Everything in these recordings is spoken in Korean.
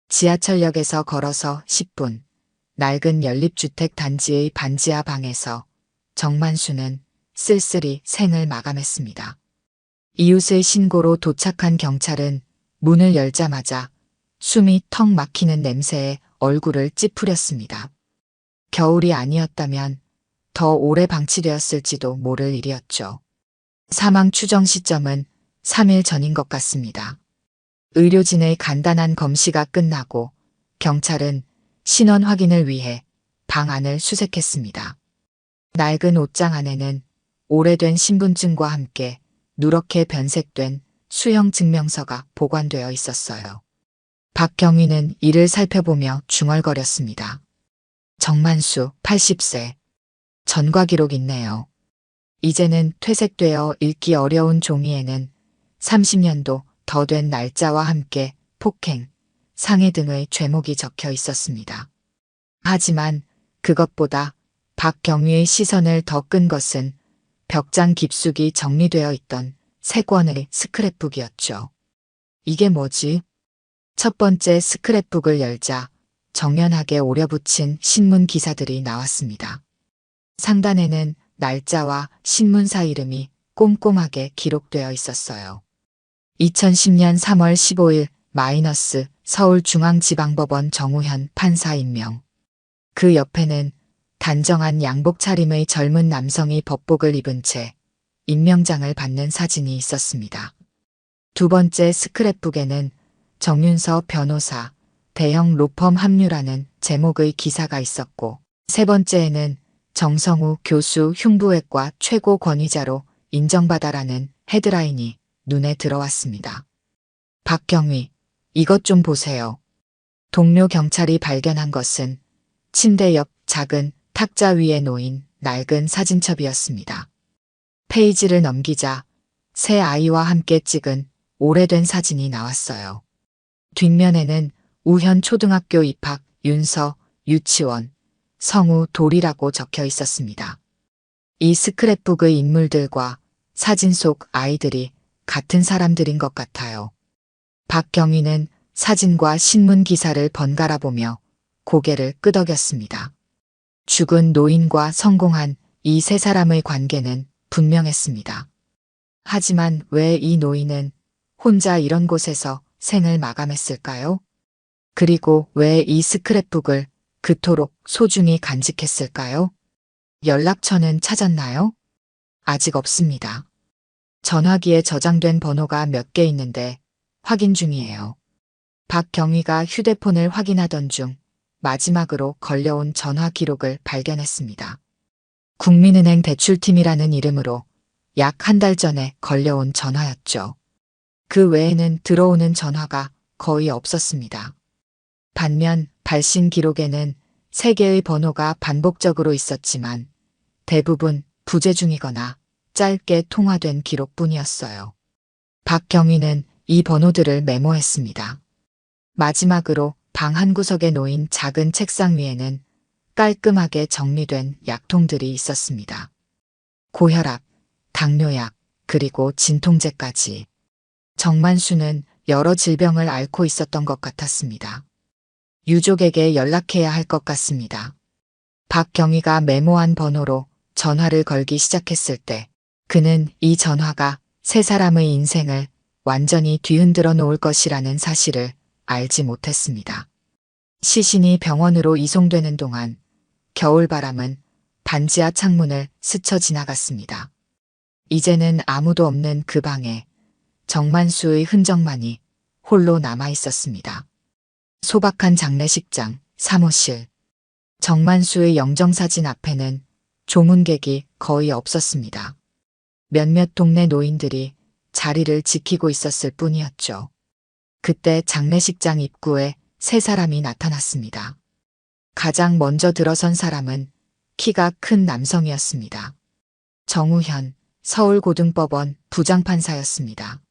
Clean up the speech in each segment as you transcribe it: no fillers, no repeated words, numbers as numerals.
지하철역에서 걸어서 10분, 낡은 연립주택 단지의 반지하 방에서 정만수는 쓸쓸히 생을 마감했습니다. 이웃의 신고로 도착한 경찰은 문을 열자마자 숨이 턱 막히는 냄새에 얼굴을 찌푸렸습니다. 겨울이 아니었다면 더 오래 방치되었을지도 모를 일이었죠. 사망 추정 시점은 3일 전인 것 같습니다. 의료진의 간단한 검시가 끝나고 경찰은 신원 확인을 위해 방 안을 수색했습니다. 낡은 옷장 안에는 오래된 신분증과 함께 누렇게 변색된 수형 증명서가 보관되어 있었어요. 박경위는 이를 살펴보며 중얼거렸습니다. 정만수 80세. 전과 기록 있네요. 이제는 퇴색되어 읽기 어려운 종이에는 30년도 더 된 날짜와 함께 폭행, 상해 등의 죄목이 적혀 있었습니다. 하지만 그것보다 박경위의 시선을 더 끈 것은 벽장 깊숙이 정리되어 있던 3권의 스크랩북이었죠. 이게 뭐지? 첫 번째 스크랩북을 열자 정연하게 오려붙인 신문 기사들이 나왔습니다. 상단에는 날짜와 신문사 이름이 꼼꼼하게 기록되어 있었어요. 2010년 3월 15일 마이너스 서울중앙지방법원 정우현 판사 임명. 그 옆에는 단정한 양복 차림의 젊은 남성이 법복을 입은 채 임명장을 받는 사진이 있었습니다. 두 번째 스크랩북에는 정윤서 변호사, 대형 로펌 합류라는 제목의 기사가 있었고, 세 번째에는 정성우 교수 흉부외과 최고 권위자로 인정받아라는 헤드라인이 눈에 들어왔습니다. 박경위, 이것 좀 보세요. 동료 경찰이 발견한 것은 침대 옆 작은 탁자 위에 놓인 낡은 사진첩이었습니다. 페이지를 넘기자 새 아이와 함께 찍은 오래된 사진이 나왔어요. 뒷면에는 우현 초등학교 입학, 윤서, 유치원, 성우 돌이라고 적혀 있었습니다. 이 스크랩북의 인물들과 사진 속 아이들이 같은 사람들인 것 같아요. 박경위는 사진과 신문 기사를 번갈아 보며 고개를 끄덕였습니다. 죽은 노인과 성공한 이 세 사람의 관계는 분명했습니다. 하지만 왜 이 노인은 혼자 이런 곳에서 생을 마감했을까요? 그리고 왜 이 스크랩북을 그토록 소중히 간직했을까요? 연락처는 찾았나요? 아직 없습니다. 전화기에 저장된 번호가 몇 개 있는데 확인 중이에요. 박경위가 휴대폰을 확인하던 중 마지막으로 걸려온 전화 기록을 발견했습니다. 국민은행 대출팀이라는 이름으로 약 한 달 전에 걸려온 전화였죠. 그 외에는 들어오는 전화가 거의 없었습니다. 반면 발신 기록에는 3개의 번호가 반복적으로 있었지만 대부분 부재 중이거나 짧게 통화된 기록뿐이었어요. 박경위는 이 번호들을 메모했습니다. 마지막으로 방 한 구석에 놓인 작은 책상 위에는 깔끔하게 정리된 약통들이 있었습니다. 고혈압, 당뇨약, 그리고 진통제까지. 정만수는 여러 질병을 앓고 있었던 것 같았습니다. 유족에게 연락해야 할 것 같습니다. 박경위가 메모한 번호로 전화를 걸기 시작했을 때 그는 이 전화가 세 사람의 인생을 완전히 뒤흔들어 놓을 것이라는 사실을 알지 못했습니다. 시신이 병원으로 이송되는 동안 겨울바람은 반지하 창문을 스쳐 지나갔습니다. 이제는 아무도 없는 그 방에 정만수의 흔적만이 홀로 남아 있었습니다. 소박한 장례식장, 사무실. 정만수의 영정사진 앞에는 조문객이 거의 없었습니다. 몇몇 동네 노인들이 자리를 지키고 있었을 뿐이었죠. 그때 장례식장 입구에 3사람이 나타났습니다. 가장 먼저 들어선 사람은 키가 큰 남성이었습니다. 정우현 서울고등법원 부장판사였습니다.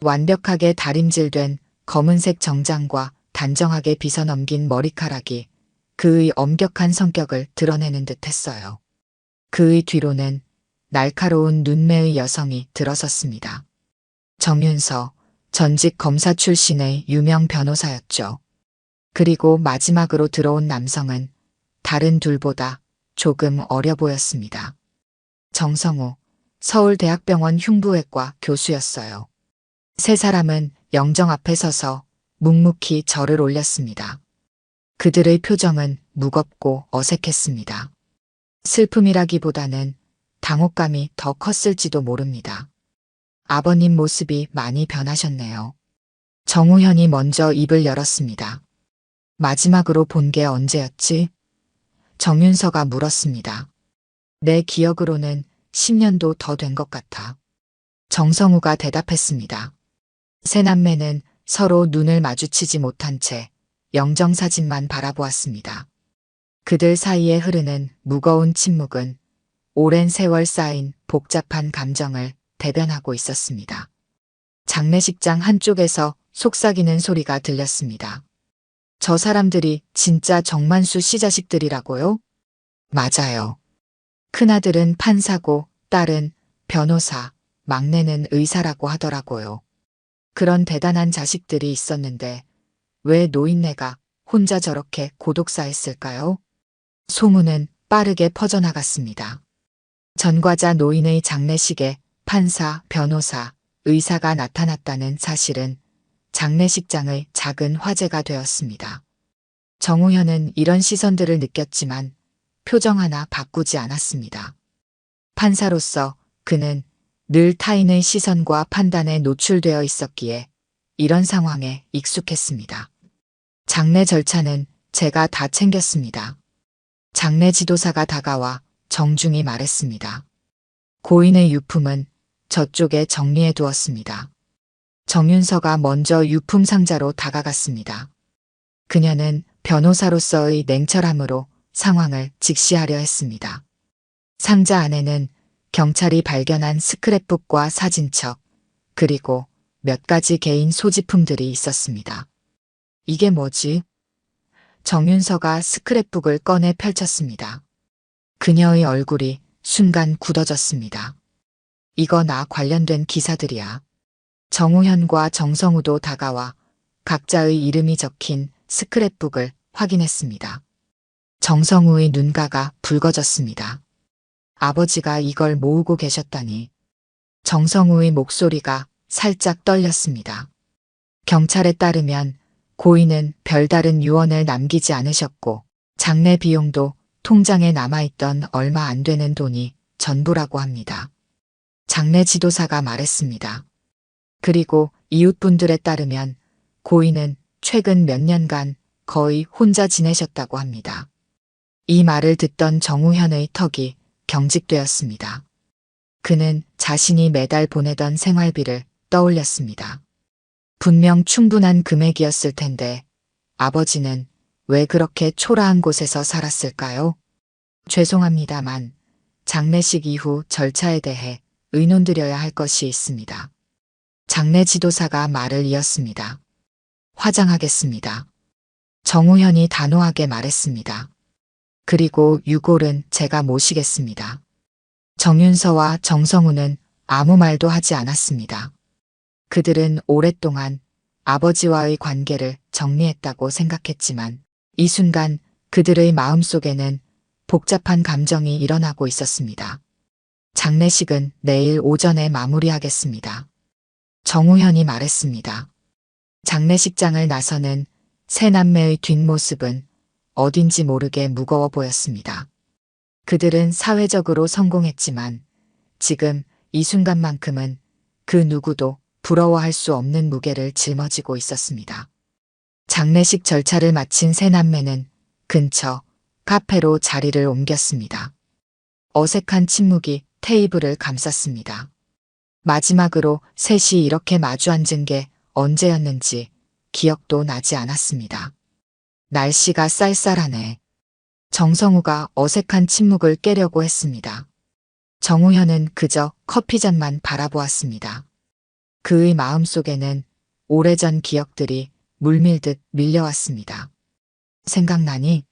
완벽하게 다림질된 검은색 정장과 단정하게 빗어넘긴 머리카락이 그의 엄격한 성격을 드러내는 듯 했어요. 그의 뒤로는 날카로운 눈매의 여성이 들어섰습니다. 정윤서, 전직 검사 출신의 유명 변호사였죠. 그리고 마지막으로 들어온 남성은 다른 둘보다 조금 어려 보였습니다. 정성우, 서울대학병원 흉부외과 교수였어요. 세 사람은 영정 앞에 서서 묵묵히 절을 올렸습니다. 그들의 표정은 무겁고 어색했습니다. 슬픔이라기보다는 당혹감이 더 컸을지도 모릅니다. 아버님 모습이 많이 변하셨네요. 정우현이 먼저 입을 열었습니다. 마지막으로 본 게 언제였지? 정윤서가 물었습니다. 내 기억으로는 10년도 더 된 것 같아. 정성우가 대답했습니다. 세 남매는 서로 눈을 마주치지 못한 채 영정사진만 바라보았습니다. 그들 사이에 흐르는 무거운 침묵은 오랜 세월 쌓인 복잡한 감정을 대변하고 있었습니다. 장례식장 한쪽에서 속삭이는 소리가 들렸습니다. 저 사람들이 진짜 정만수 씨 자식들이라고요? 맞아요. 큰아들은 판사고 딸은 변호사, 막내는 의사라고 하더라고요. 그런 대단한 자식들이 있었는데 왜 노인네가 혼자 저렇게 고독사했을까요? 소문은 빠르게 퍼져나갔습니다. 전과자 노인의 장례식에 판사, 변호사, 의사가 나타났다는 사실은 장례식장의 작은 화제가 되었습니다. 정우현은 이런 시선들을 느꼈지만 표정 하나 바꾸지 않았습니다. 판사로서 그는 늘 타인의 시선과 판단에 노출되어 있었기에 이런 상황에 익숙했습니다. 장례 절차는 제가 다 챙겼습니다. 장례 지도사가 다가와 정중히 말했습니다. 고인의 유품은 저쪽에 정리해 두었습니다. 정윤서가 먼저 유품 상자로 다가갔습니다. 그녀는 변호사로서의 냉철함으로 상황을 직시하려 했습니다. 상자 안에는 경찰이 발견한 스크랩북과 사진첩, 그리고 몇 가지 개인 소지품들이 있었습니다. 이게 뭐지? 정윤서가 스크랩북을 꺼내 펼쳤습니다. 그녀의 얼굴이 순간 굳어졌습니다. 이거 나 관련된 기사들이야. 정우현과 정성우도 다가와 각자의 이름이 적힌 스크랩북을 확인했습니다. 정성우의 눈가가 붉어졌습니다. 아버지가 이걸 모으고 계셨다니. 정성우의 목소리가 살짝 떨렸습니다. 경찰에 따르면 고인은 별다른 유언을 남기지 않으셨고 장례 비용도 통장에 남아있던 얼마 안 되는 돈이 전부라고 합니다. 장례 지도사가 말했습니다. 그리고 이웃분들에 따르면 고인은 최근 몇 년간 거의 혼자 지내셨다고 합니다. 이 말을 듣던 정우현의 턱이 경직되었습니다. 그는 자신이 매달 보내던 생활비를 떠올렸습니다. 분명 충분한 금액이었을 텐데 아버지는 왜 그렇게 초라한 곳에서 살았을까요? 죄송합니다만 장례식 이후 절차에 대해 의논드려야 할 것이 있습니다. 장례 지도사가 말을 이었습니다. 화장하겠습니다. 정우현이 단호하게 말했습니다. 그리고 유골은 제가 모시겠습니다. 정윤서와 정성우는 아무 말도 하지 않았습니다. 그들은 오랫동안 아버지와의 관계를 정리했다고 생각했지만 이 순간 그들의 마음속에는 복잡한 감정이 일어나고 있었습니다. 장례식은 내일 오전에 마무리하겠습니다. 정우현이 말했습니다. 장례식장을 나서는 세 남매의 뒷모습은 어딘지 모르게 무거워 보였습니다. 그들은 사회적으로 성공했지만 지금 이 순간만큼은 그 누구도 부러워할 수 없는 무게를 짊어지고 있었습니다. 장례식 절차를 마친 세 남매는 근처 카페로 자리를 옮겼습니다. 어색한 침묵이 테이블을 감쌌습니다. 마지막으로 셋이 이렇게 마주 앉은 게 언제였는지 기억도 나지 않았습니다. 날씨가 쌀쌀하네. 정성우가 어색한 침묵을 깨려고 했습니다. 정우현은 그저 커피잔만 바라보았습니다. 그의 마음속에는 오래전 기억들이 물밀듯 밀려왔습니다. 생각나니?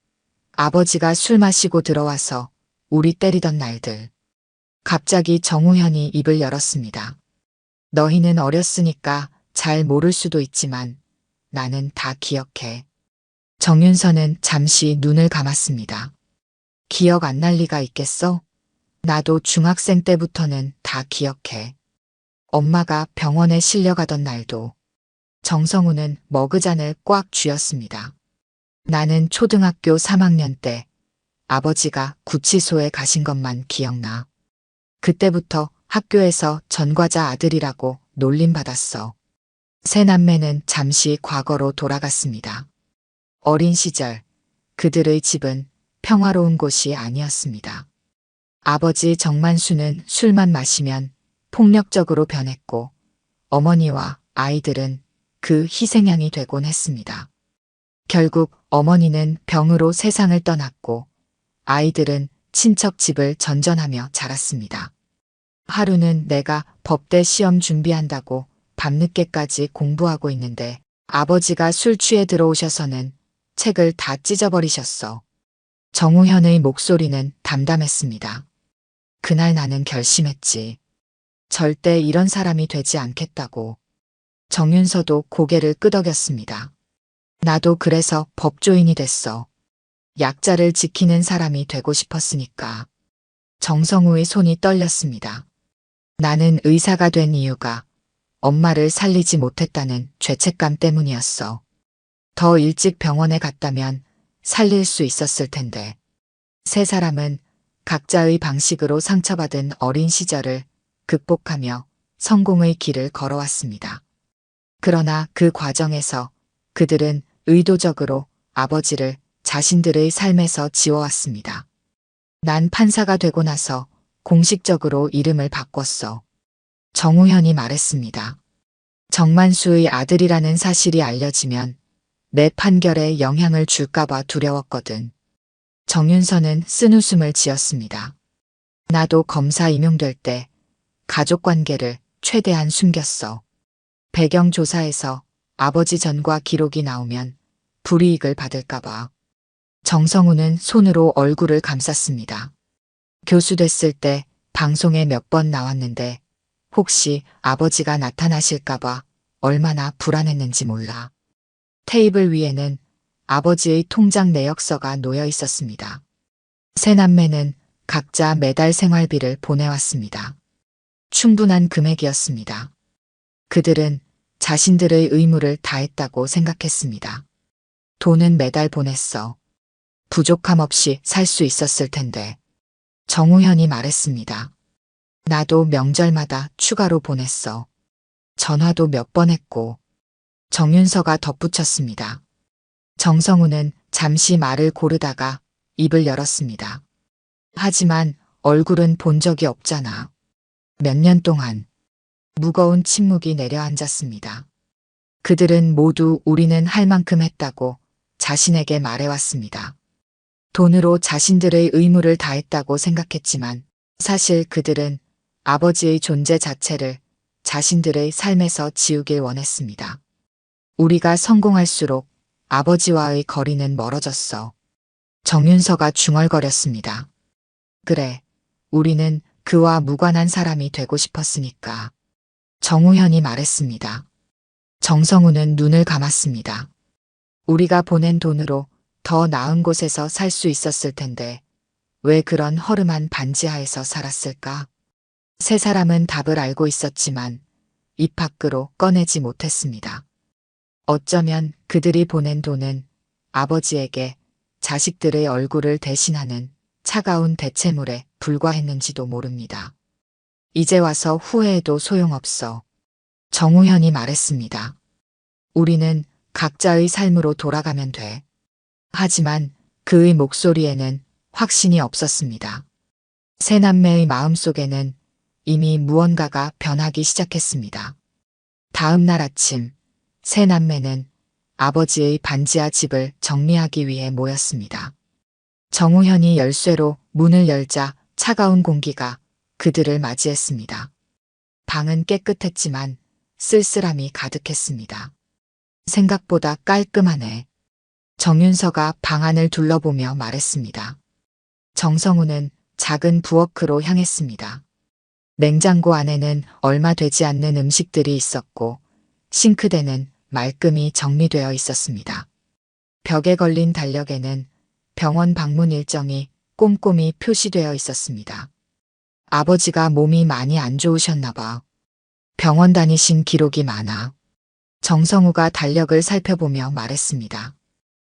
아버지가 술 마시고 들어와서 우리 때리던 날들. 갑자기 정우현이 입을 열었습니다. 너희는 어렸으니까 잘 모를 수도 있지만 나는 다 기억해. 정윤서는 잠시 눈을 감았습니다. 기억 안 날 리가 있겠어? 나도 중학생 때부터는 다 기억해. 엄마가 병원에 실려가던 날도. 정성우는 머그잔을 꽉 쥐었습니다. 나는 초등학교 3학년 때 아버지가 구치소에 가신 것만 기억나. 그때부터 학교에서 전과자 아들이라고 놀림받았어. 세 남매는 잠시 과거로 돌아갔습니다. 어린 시절 그들의 집은 평화로운 곳이 아니었습니다. 아버지 정만수는 술만 마시면 폭력적으로 변했고 어머니와 아이들은 그 희생양이 되곤 했습니다. 결국 어머니는 병으로 세상을 떠났고 아이들은 친척 집을 전전하며 자랐습니다. 하루는 내가 법대 시험 준비한다고 밤늦게까지 공부하고 있는데 아버지가 술 취해 들어오셔서는 책을 다 찢어버리셨어. 정우현의 목소리는 담담했습니다. 그날 나는 결심했지. 절대 이런 사람이 되지 않겠다고. 정윤서도 고개를 끄덕였습니다. 나도 그래서 법조인이 됐어. 약자를 지키는 사람이 되고 싶었으니까. 정성우의 손이 떨렸습니다. 나는 의사가 된 이유가 엄마를 살리지 못했다는 죄책감 때문이었어. 더 일찍 병원에 갔다면 살릴 수 있었을 텐데. 세 사람은 각자의 방식으로 상처받은 어린 시절을 극복하며 성공의 길을 걸어왔습니다. 그러나 그 과정에서 그들은 의도적으로 아버지를 자신들의 삶에서 지워왔습니다. 난 판사가 되고 나서 공식적으로 이름을 바꿨어. 정우현이 말했습니다. 정만수의 아들이라는 사실이 알려지면 내 판결에 영향을 줄까봐 두려웠거든. 정윤서는 쓴웃음을 지었습니다. 나도 검사 임용될 때 가족관계를 최대한 숨겼어. 배경조사에서 아버지 전과 기록이 나오면 불이익을 받을까봐. 정성우는 손으로 얼굴을 감쌌습니다. 교수 됐을 때 방송에 몇 번 나왔는데 혹시 아버지가 나타나실까봐 얼마나 불안했는지 몰라. 테이블 위에는 아버지의 통장 내역서가 놓여 있었습니다. 세 남매는 각자 매달 생활비를 보내왔습니다. 충분한 금액이었습니다. 그들은 자신들의 의무를 다했다고 생각했습니다. 돈은 매달 보냈어. 부족함 없이 살 수 있었을 텐데. 정우현이 말했습니다. 나도 명절마다 추가로 보냈어. 전화도 몇 번 했고. 정윤서가 덧붙였습니다. 정성우는 잠시 말을 고르다가 입을 열었습니다. 하지만 얼굴은 본 적이 없잖아. 몇 년 동안. 무거운 침묵이 내려앉았습니다. 그들은 모두 우리는 할 만큼 했다고 자신에게 말해왔습니다. 돈으로 자신들의 의무를 다했다고 생각했지만 사실 그들은 아버지의 존재 자체를 자신들의 삶에서 지우길 원했습니다. 우리가 성공할수록 아버지와의 거리는 멀어졌어. 정윤서가 중얼거렸습니다. 그래, 우리는 그와 무관한 사람이 되고 싶었으니까. 정우현이 말했습니다. 정성우는 눈을 감았습니다. 우리가 보낸 돈으로 더 나은 곳에서 살 수 있었을 텐데 왜 그런 허름한 반지하에서 살았을까? 세 사람은 답을 알고 있었지만 입 밖으로 꺼내지 못했습니다. 어쩌면 그들이 보낸 돈은 아버지에게 자식들의 얼굴을 대신하는 차가운 대체물에 불과했는지도 모릅니다. 이제 와서 후회해도 소용없어. 정우현이 말했습니다. 우리는 각자의 삶으로 돌아가면 돼. 하지만 그의 목소리에는 확신이 없었습니다. 세 남매의 마음속에는 이미 무언가가 변하기 시작했습니다. 다음 날 아침, 세 남매는 아버지의 반지하 집을 정리하기 위해 모였습니다. 정우현이 열쇠로 문을 열자 차가운 공기가 그들을 맞이했습니다. 방은 깨끗했지만 쓸쓸함이 가득했습니다. 생각보다 깔끔하네. 정윤서가 방 안을 둘러보며 말했습니다. 정성우는 작은 부엌으로 향했습니다. 냉장고 안에는 얼마 되지 않는 음식들이 있었고 싱크대는 말끔히 정리되어 있었습니다. 벽에 걸린 달력에는 병원 방문 일정이 꼼꼼히 표시되어 있었습니다. 아버지가 몸이 많이 안 좋으셨나 봐. 병원 다니신 기록이 많아. 정성우가 달력을 살펴보며 말했습니다.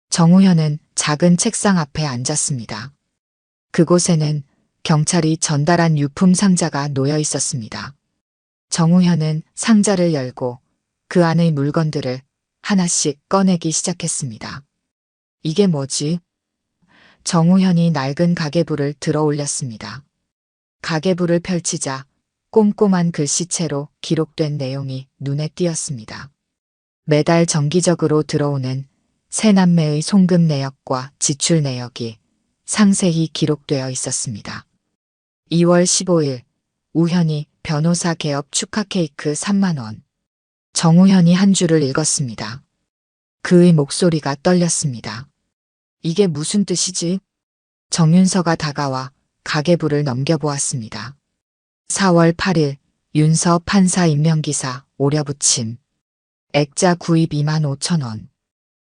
정우현은 작은 책상 앞에 앉았습니다. 그곳에는 경찰이 전달한 유품 상자가 놓여 있었습니다. 정우현은 상자를 열고 그 안의 물건들을 하나씩 꺼내기 시작했습니다. 이게 뭐지? 정우현이 낡은 가계부를 들어 올렸습니다. 가계부를 펼치자 꼼꼼한 글씨체로 기록된 내용이 눈에 띄었습니다. 매달 정기적으로 들어오는 세 남매의 송금 내역과 지출 내역이 상세히 기록되어 있었습니다. 2월 15일 우현이 변호사 개업 축하 케이크 3만 원. 정우현이 한 줄을 읽었습니다. 그의 목소리가 떨렸습니다. 이게 무슨 뜻이지? 정윤서가 다가와 가계부를 넘겨보았습니다. 4월 8일 윤서 판사 임명기사 오려붙임. 액자 구입 2만 5천 원.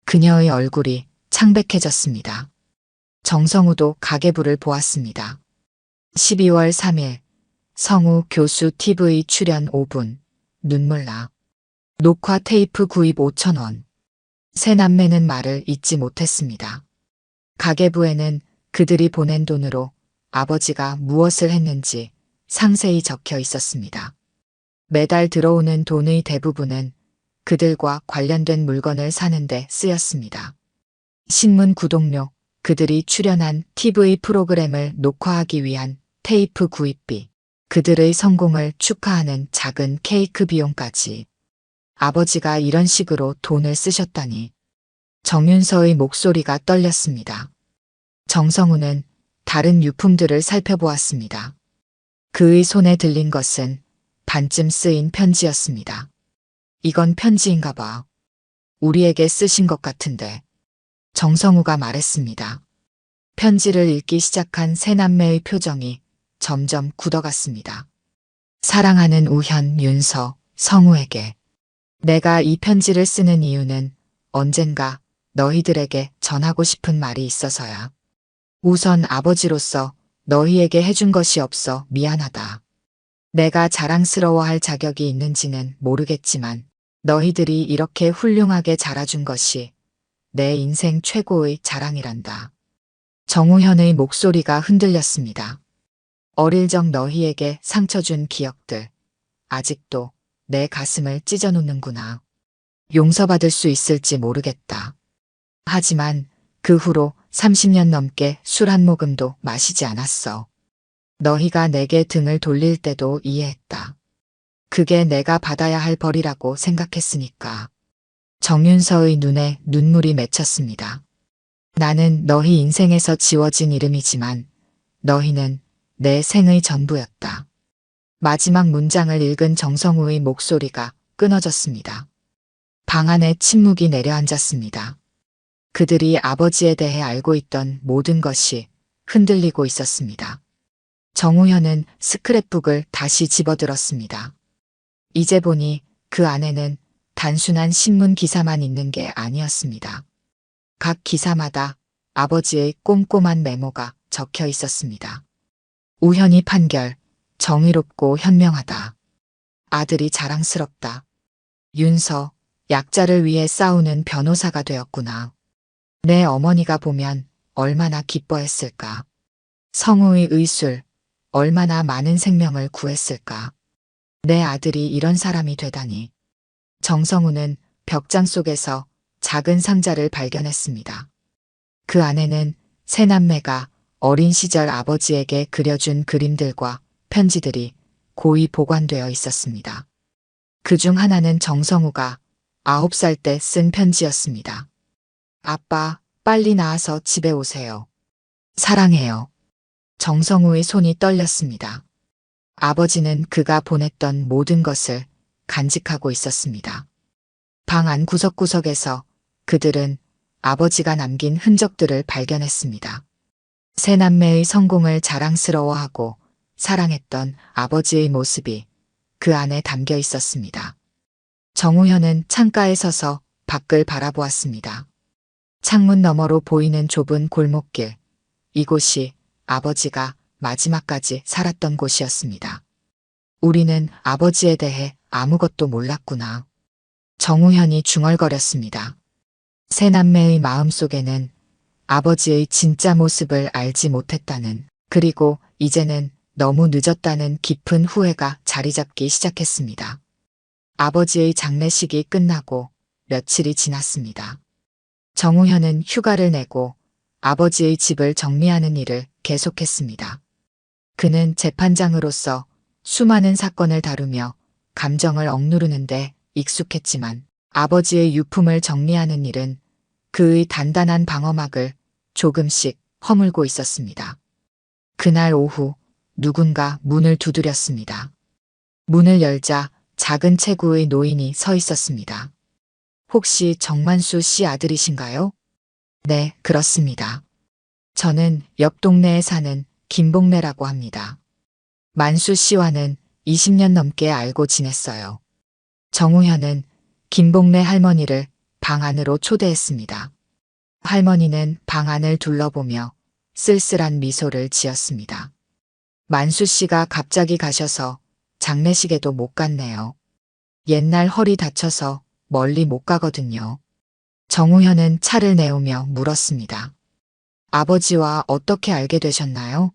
그녀의 얼굴이 창백해졌습니다. 정성우도 가계부를 보았습니다. 12월 3일 성우 교수 TV 출연 5분. 눈물 나. 녹화 테이프 구입 5천 원. 세 남매는 말을 잇지 못했습니다. 가계부에는 그들이 보낸 돈으로 아버지가 무엇을 했는지 상세히 적혀 있었습니다. 매달 들어오는 돈의 대부분은 그들과 관련된 물건을 사는데 쓰였습니다. 신문 구독료, 그들이 출연한 TV 프로그램을 녹화하기 위한 테이프 구입비, 그들의 성공을 축하하는 작은 케이크 비용까지. 아버지가 이런 식으로 돈을 쓰셨다니. 정윤서의 목소리가 떨렸습니다. 정성우는 다른 유품들을 살펴보았습니다. 그의 손에 들린 것은 반쯤 쓰인 편지였습니다. 이건 편지인가 봐. 우리에게 쓰신 것 같은데. 정성우가 말했습니다. 편지를 읽기 시작한 세 남매의 표정이 점점 굳어갔습니다. 사랑하는 우현, 윤서, 성우에게. 내가 이 편지를 쓰는 이유는 언젠가 너희들에게 전하고 싶은 말이 있어서야. 우선 아버지로서 너희에게 해준 것이 없어 미안하다. 내가 자랑스러워할 자격이 있는지는 모르겠지만 너희들이 이렇게 훌륭하게 자라준 것이 내 인생 최고의 자랑이란다. 정우현의 목소리가 흔들렸습니다. 어릴 적 너희에게 상처 준 기억들, 아직도 내 가슴을 찢어놓는구나. 용서받을 수 있을지 모르겠다. 하지만 그 후로 30년 넘게 술 한 모금도 마시지 않았어. 너희가 내게 등을 돌릴 때도 이해했다. 그게 내가 받아야 할 벌이라고 생각했으니까. 정윤서의 눈에 눈물이 맺혔습니다. 나는 너희 인생에서 지워진 이름이지만 너희는 내 생의 전부였다. 마지막 문장을 읽은 정성우의 목소리가 끊어졌습니다. 방 안에 침묵이 내려앉았습니다. 그들이 아버지에 대해 알고 있던 모든 것이 흔들리고 있었습니다. 정우현은 스크랩북을 다시 집어들었습니다. 이제 보니 그 안에는 단순한 신문 기사만 있는 게 아니었습니다. 각 기사마다 아버지의 꼼꼼한 메모가 적혀 있었습니다. 우현이 판결, 정의롭고 현명하다. 아들이 자랑스럽다. 윤서, 약자를 위해 싸우는 변호사가 되었구나. 내 어머니가 보면 얼마나 기뻐했을까. 성우의 의술, 얼마나 많은 생명을 구했을까. 내 아들이 이런 사람이 되다니. 정성우는 벽장 속에서 작은 상자를 발견했습니다. 그 안에는 세 남매가 어린 시절 아버지에게 그려준 그림들과 편지들이 고이 보관되어 있었습니다. 그중 하나는 정성우가 9살 때 쓴 편지였습니다. 아빠, 빨리 나와서 집에 오세요. 사랑해요. 정성우의 손이 떨렸습니다. 아버지는 그가 보냈던 모든 것을 간직하고 있었습니다. 방 안 구석구석에서 그들은 아버지가 남긴 흔적들을 발견했습니다. 세 남매의 성공을 자랑스러워하고 사랑했던 아버지의 모습이 그 안에 담겨 있었습니다. 정우현은 창가에 서서 밖을 바라보았습니다. 창문 너머로 보이는 좁은 골목길. 이곳이 아버지가 마지막까지 살았던 곳이었습니다. 우리는 아버지에 대해 아무것도 몰랐구나. 정우현이 중얼거렸습니다. 세 남매의 마음속에는 아버지의 진짜 모습을 알지 못했다는, 그리고 이제는 너무 늦었다는 깊은 후회가 자리 잡기 시작했습니다. 아버지의 장례식이 끝나고 며칠이 지났습니다. 정우현은 휴가를 내고 아버지의 집을 정리하는 일을 계속했습니다. 그는 재판장으로서 수많은 사건을 다루며 감정을 억누르는데 익숙했지만 아버지의 유품을 정리하는 일은 그의 단단한 방어막을 조금씩 허물고 있었습니다. 그날 오후 누군가 문을 두드렸습니다. 문을 열자 작은 체구의 노인이 서 있었습니다. 혹시 정만수 씨 아들이신가요? 네, 그렇습니다. 저는 옆 동네에 사는 김복래라고 합니다. 만수 씨와는 20년 넘게 알고 지냈어요. 정우현은 김복래 할머니를 방 안으로 초대했습니다. 할머니는 방 안을 둘러보며 쓸쓸한 미소를 지었습니다. 만수 씨가 갑자기 가셔서 장례식에도 못 갔네요. 옛날 허리 다쳐서 멀리 못 가거든요. 정우현은 차를 내오며 물었습니다. 아버지와 어떻게 알게 되셨나요?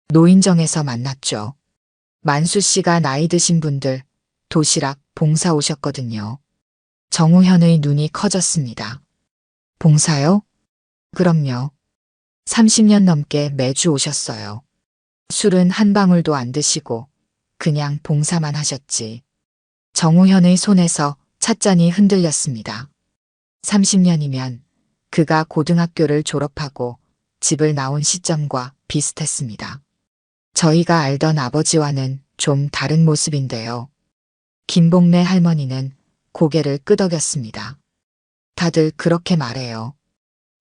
노인정에서 만났죠. 만수 씨가 나이 드신 분들 도시락 봉사 오셨거든요. 정우현의 눈이 커졌습니다. 봉사요? 그럼요. 30년 넘게 매주 오셨어요. 술은 한 방울도 안 드시고 그냥 봉사만 하셨지. 정우현의 손에서 찻잔이 흔들렸습니다. 30년이면 그가 고등학교를 졸업하고 집을 나온 시점과 비슷했습니다. 저희가 알던 아버지와는 좀 다른 모습인데요. 김복래 할머니는 고개를 끄덕였습니다. 다들 그렇게 말해요.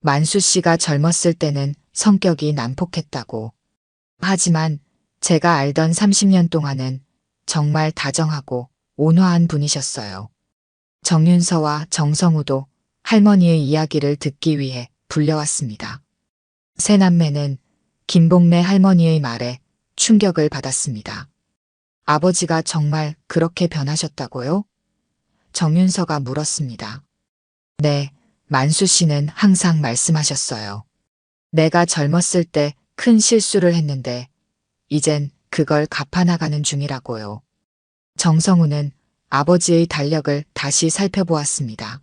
만수 씨가 젊었을 때는 성격이 난폭했다고. 하지만 제가 알던 30년 동안은 정말 다정하고 온화한 분이셨어요. 정윤서와 정성우도 할머니의 이야기를 듣기 위해 불려왔습니다. 세 남매는 김복래 할머니의 말에 충격을 받았습니다. 아버지가 정말 그렇게 변하셨다고요? 정윤서가 물었습니다. 네, 만수 씨는 항상 말씀하셨어요. 내가 젊었을 때 큰 실수를 했는데 이젠 그걸 갚아나가는 중이라고요. 정성우는 아버지의 달력을 다시 살펴보았습니다.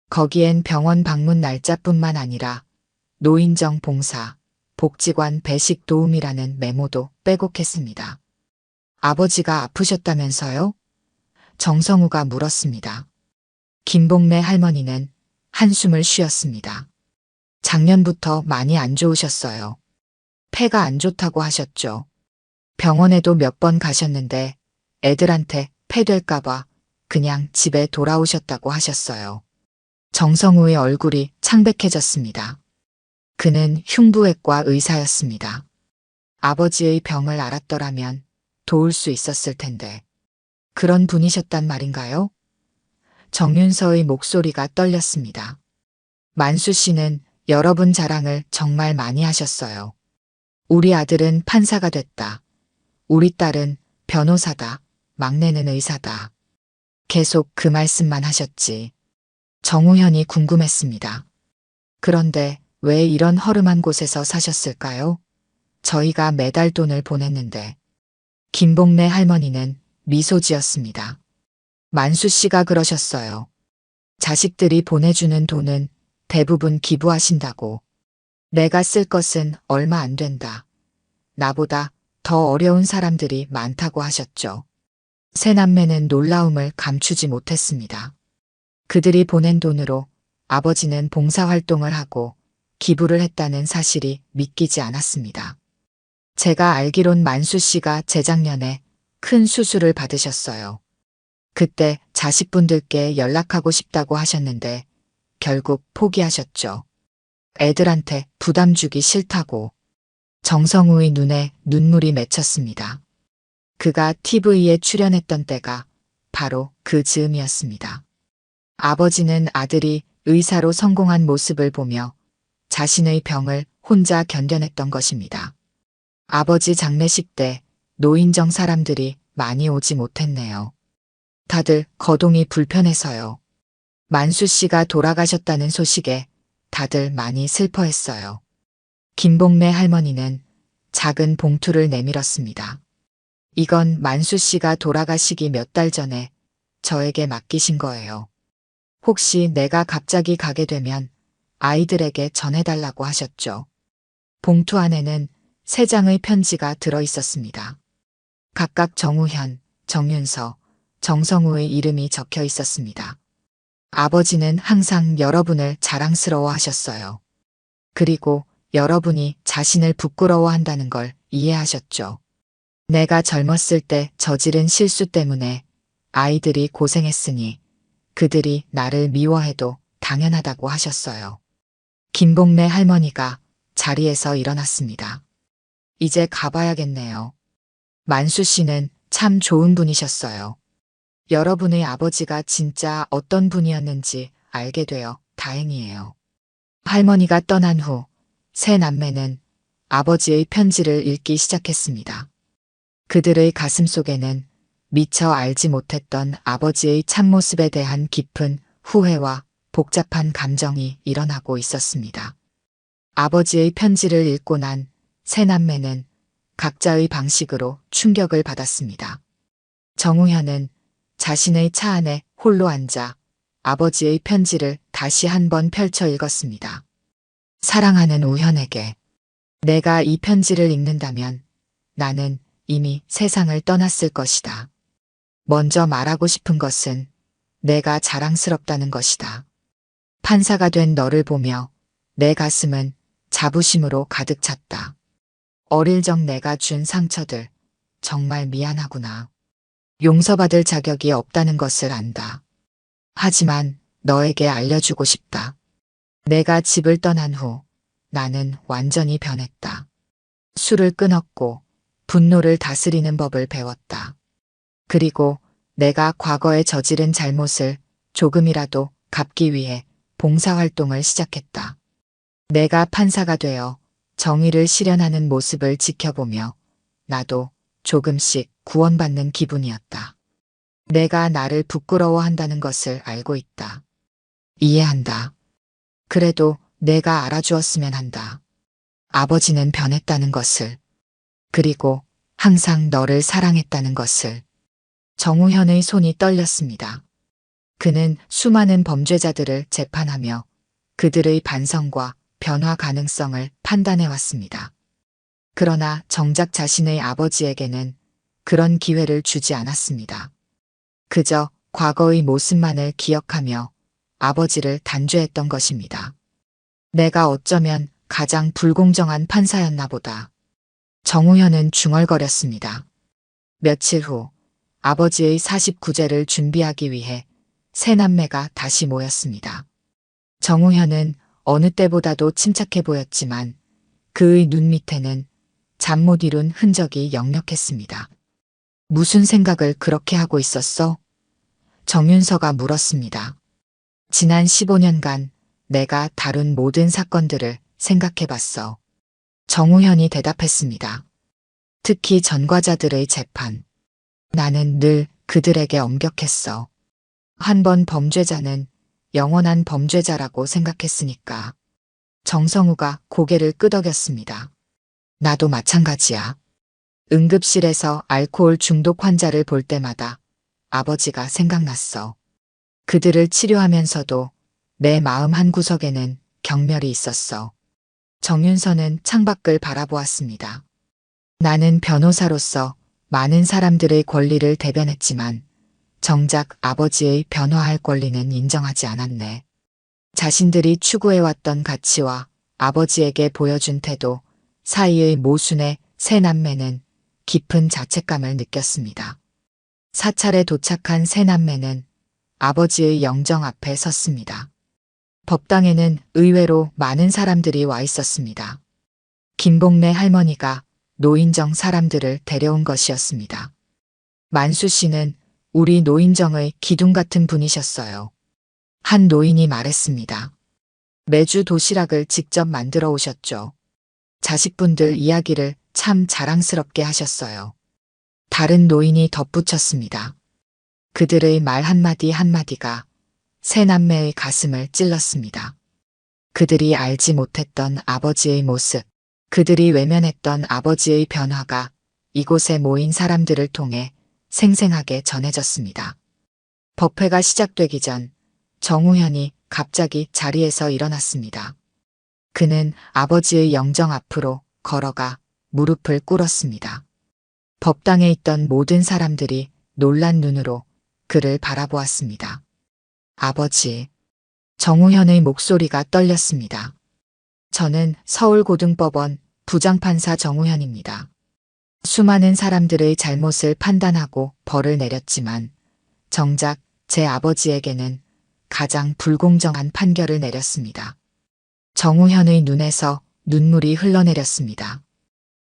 거기엔 병원 방문 날짜뿐만 아니라 노인정 봉사, 복지관 배식 도움이라는 메모도 빼곡했습니다. 아버지가 아프셨다면서요? 정성우가 물었습니다. 김복래 할머니는 한숨을 쉬었습니다. 작년부터 많이 안 좋으셨어요. 폐가 안 좋다고 하셨죠. 병원에도 몇 번 가셨는데 애들한테 폐 될까봐 그냥 집에 돌아오셨다고 하셨어요. 정성우의 얼굴이 창백해졌습니다. 그는 흉부외과 의사였습니다. 아버지의 병을 알았더라면 도울 수 있었을 텐데. 그런 분이셨단 말인가요? 정윤서의 목소리가 떨렸습니다. 만수 씨는 여러분 자랑을 정말 많이 하셨어요. 우리 아들은 판사가 됐다. 우리 딸은 변호사다. 막내는 의사다. 계속 그 말씀만 하셨지. 정우현이 궁금했습니다. 그런데 왜 이런 허름한 곳에서 사셨을까요? 저희가 매달 돈을 보냈는데. 김복래 할머니는 미소 지었습니다. 만수 씨가 그러셨어요. 자식들이 보내주는 돈은 대부분 기부하신다고. 내가 쓸 것은 얼마 안 된다. 나보다 더 어려운 사람들이 많다고 하셨죠. 세 남매는 놀라움을 감추지 못했습니다. 그들이 보낸 돈으로 아버지는 봉사활동을 하고 기부를 했다는 사실이 믿기지 않았습니다. 제가 알기론 만수 씨가 재작년에 큰 수술을 받으셨어요. 그때 자식분들께 연락하고 싶다고 하셨는데 결국 포기하셨죠. 애들한테 부담 주기 싫다고. 정성우의 눈에 눈물이 맺혔습니다. 그가 TV에 출연했던 때가 바로 그 즈음이었습니다. 아버지는 아들이 의사로 성공한 모습을 보며 자신의 병을 혼자 견뎌냈던 것입니다. 아버지 장례식 때 노인정 사람들이 많이 오지 못했네요. 다들 거동이 불편해서요. 만수 씨가 돌아가셨다는 소식에 다들 많이 슬퍼했어요. 김복래 할머니는 작은 봉투를 내밀었습니다. 이건 만수 씨가 돌아가시기 몇 달 전에 저에게 맡기신 거예요. 혹시 내가 갑자기 가게 되면 아이들에게 전해달라고 하셨죠. 봉투 안에는 3장의 편지가 들어 있었습니다. 각각 정우현, 정윤서, 정성우의 이름이 적혀 있었습니다. 아버지는 항상 여러분을 자랑스러워 하셨어요. 그리고 여러분이 자신을 부끄러워한다는 걸 이해하셨죠. 내가 젊었을 때 저지른 실수 때문에 아이들이 고생했으니 그들이 나를 미워해도 당연하다고 하셨어요. 김복래 할머니가 자리에서 일어났습니다. 이제 가봐야겠네요. 만수 씨는 참 좋은 분이셨어요. 여러분의 아버지가 진짜 어떤 분이었는지 알게 되어 다행이에요. 할머니가 떠난 후 세 남매는 아버지의 편지를 읽기 시작했습니다. 그들의 가슴 속에는 미처 알지 못했던 아버지의 참모습에 대한 깊은 후회와 복잡한 감정이 일어나고 있었습니다. 아버지의 편지를 읽고 난 세 남매는 각자의 방식으로 충격을 받았습니다. 정우현은 자신의 차 안에 홀로 앉아 아버지의 편지를 다시 한번 펼쳐 읽었습니다. 사랑하는 우현에게, 내가 이 편지를 읽는다면 나는 이미 세상을 떠났을 것이다. 먼저 말하고 싶은 것은 내가 자랑스럽다는 것이다. 판사가 된 너를 보며 내 가슴은 자부심으로 가득 찼다. 어릴 적 내가 준 상처들 정말 미안하구나. 용서받을 자격이 없다는 것을 안다. 하지만 너에게 알려주고 싶다. 내가 집을 떠난 후 나는 완전히 변했다. 술을 끊었고 분노를 다스리는 법을 배웠다. 그리고 내가 과거에 저지른 잘못을 조금이라도 갚기 위해 봉사활동을 시작했다. 내가 판사가 되어 정의를 실현하는 모습을 지켜보며 나도 조금씩 구원받는 기분이었다. 내가 나를 부끄러워한다는 것을 알고 있다. 이해한다. 그래도 내가 알아주었으면 한다. 아버지는 변했다는 것을, 그리고 항상 너를 사랑했다는 것을. 정우현의 손이 떨렸습니다. 그는 수많은 범죄자들을 재판하며 그들의 반성과 변화 가능성을 판단해왔습니다. 그러나 정작 자신의 아버지에게는 그런 기회를 주지 않았습니다. 그저 과거의 모습만을 기억하며 아버지를 단죄했던 것입니다. 내가 어쩌면 가장 불공정한 판사였나 보다. 정우현은 중얼거렸습니다. 며칠 후 아버지의 49제를 준비하기 위해 세 남매가 다시 모였습니다. 정우현은 어느 때보다도 침착해 보였지만 그의 눈 밑에는 잠 못 이룬 흔적이 역력했습니다. 무슨 생각을 그렇게 하고 있었어? 정윤서가 물었습니다. 지난 15년간 내가 다룬 모든 사건들을 생각해봤어. 정우현이 대답했습니다. 특히 전과자들의 재판. 나는 늘 그들에게 엄격했어. 한 번 범죄자는 영원한 범죄자라고 생각했으니까. 정성우가 고개를 끄덕였습니다. 나도 마찬가지야. 응급실에서 알코올 중독 환자를 볼 때마다 아버지가 생각났어. 그들을 치료하면서도 내 마음 한구석에는 경멸이 있었어. 정윤서는 창밖을 바라보았습니다. 나는 변호사로서 많은 사람들의 권리를 대변했지만 정작 아버지의 변화할 권리는 인정하지 않았네. 자신들이 추구해왔던 가치와 아버지에게 보여준 태도 사이의 모순에 세 남매는 깊은 자책감을 느꼈습니다. 사찰에 도착한 세 남매는 아버지의 영정 앞에 섰습니다. 법당에는 의외로 많은 사람들이 와 있었습니다. 김복래 할머니가 노인정 사람들을 데려온 것이었습니다. 만수 씨는 우리 노인정의 기둥 같은 분이셨어요. 한 노인이 말했습니다. 매주 도시락을 직접 만들어 오셨죠. 자식분들 이야기를 참 자랑스럽게 하셨어요. 다른 노인이 덧붙였습니다. 그들의 말 한마디 한마디가 세 남매의 가슴을 찔렀습니다. 그들이 알지 못했던 아버지의 모습, 그들이 외면했던 아버지의 변화가 이곳에 모인 사람들을 통해 생생하게 전해졌습니다. 법회가 시작되기 전 정우현이 갑자기 자리에서 일어났습니다. 그는 아버지의 영정 앞으로 걸어가 무릎을 꿇었습니다. 법당에 있던 모든 사람들이 놀란 눈으로 그를 바라보았습니다. 아버지. 정우현의 목소리가 떨렸습니다. 저는 서울고등법원 부장판사 정우현입니다. 수많은 사람들의 잘못을 판단하고 벌을 내렸지만 정작 제 아버지에게는 가장 불공정한 판결을 내렸습니다. 정우현의 눈에서 눈물이 흘러내렸습니다.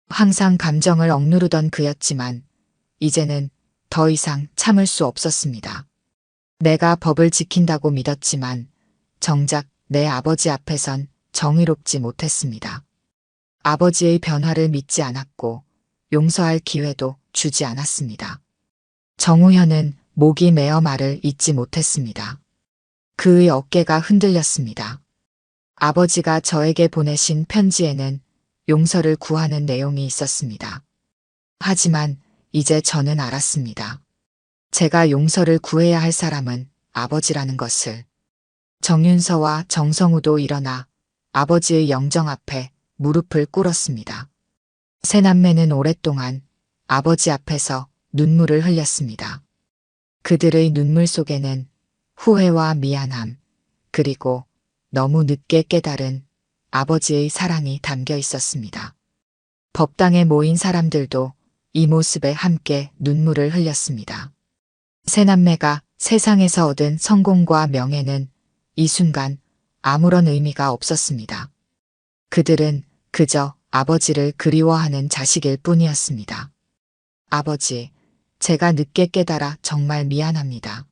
항상 감정을 억누르던 그였지만 이제는 더 이상 참을 수 없었습니다. 내가 법을 지킨다고 믿었지만 정작 내 아버지 앞에선 정의롭지 못했습니다. 아버지의 변화를 믿지 않았고 용서할 기회도 주지 않았습니다. 정우현은 목이 메어 말을 잇지 못했습니다. 그의 어깨가 흔들렸습니다. 아버지가 저에게 보내신 편지에는 용서를 구하는 내용이 있었습니다. 하지만 이제 저는 알았습니다. 제가 용서를 구해야 할 사람은 아버지라는 것을. 정윤서와 정성우도 일어나 아버지의 영정 앞에 무릎을 꿇었습니다. 세 남매는 오랫동안 아버지 앞에서 눈물을 흘렸습니다. 그들의 눈물 속에는 후회와 미안함, 그리고 너무 늦게 깨달은 아버지의 사랑이 담겨 있었습니다. 법당에 모인 사람들도 이 모습에 함께 눈물을 흘렸습니다. 세 남매가 세상에서 얻은 성공과 명예는 이 순간 아무런 의미가 없었습니다. 그들은 그저 아버지를 그리워하는 자식일 뿐이었습니다. 아버지, 제가 늦게 깨달아 정말 미안합니다.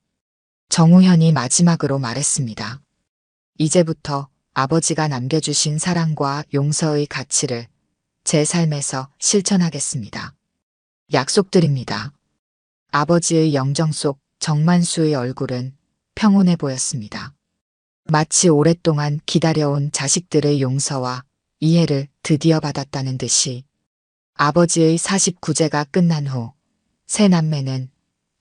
정우현이 마지막으로 말했습니다. 이제부터 아버지가 남겨주신 사랑과 용서의 가치를 제 삶에서 실천하겠습니다. 약속드립니다. 아버지의 영정 속 정만수의 얼굴은 평온해 보였습니다. 마치 오랫동안 기다려온 자식들의 용서와 이해를 드디어 받았다는 듯이 아버지의 49제가 끝난 후 세 남매는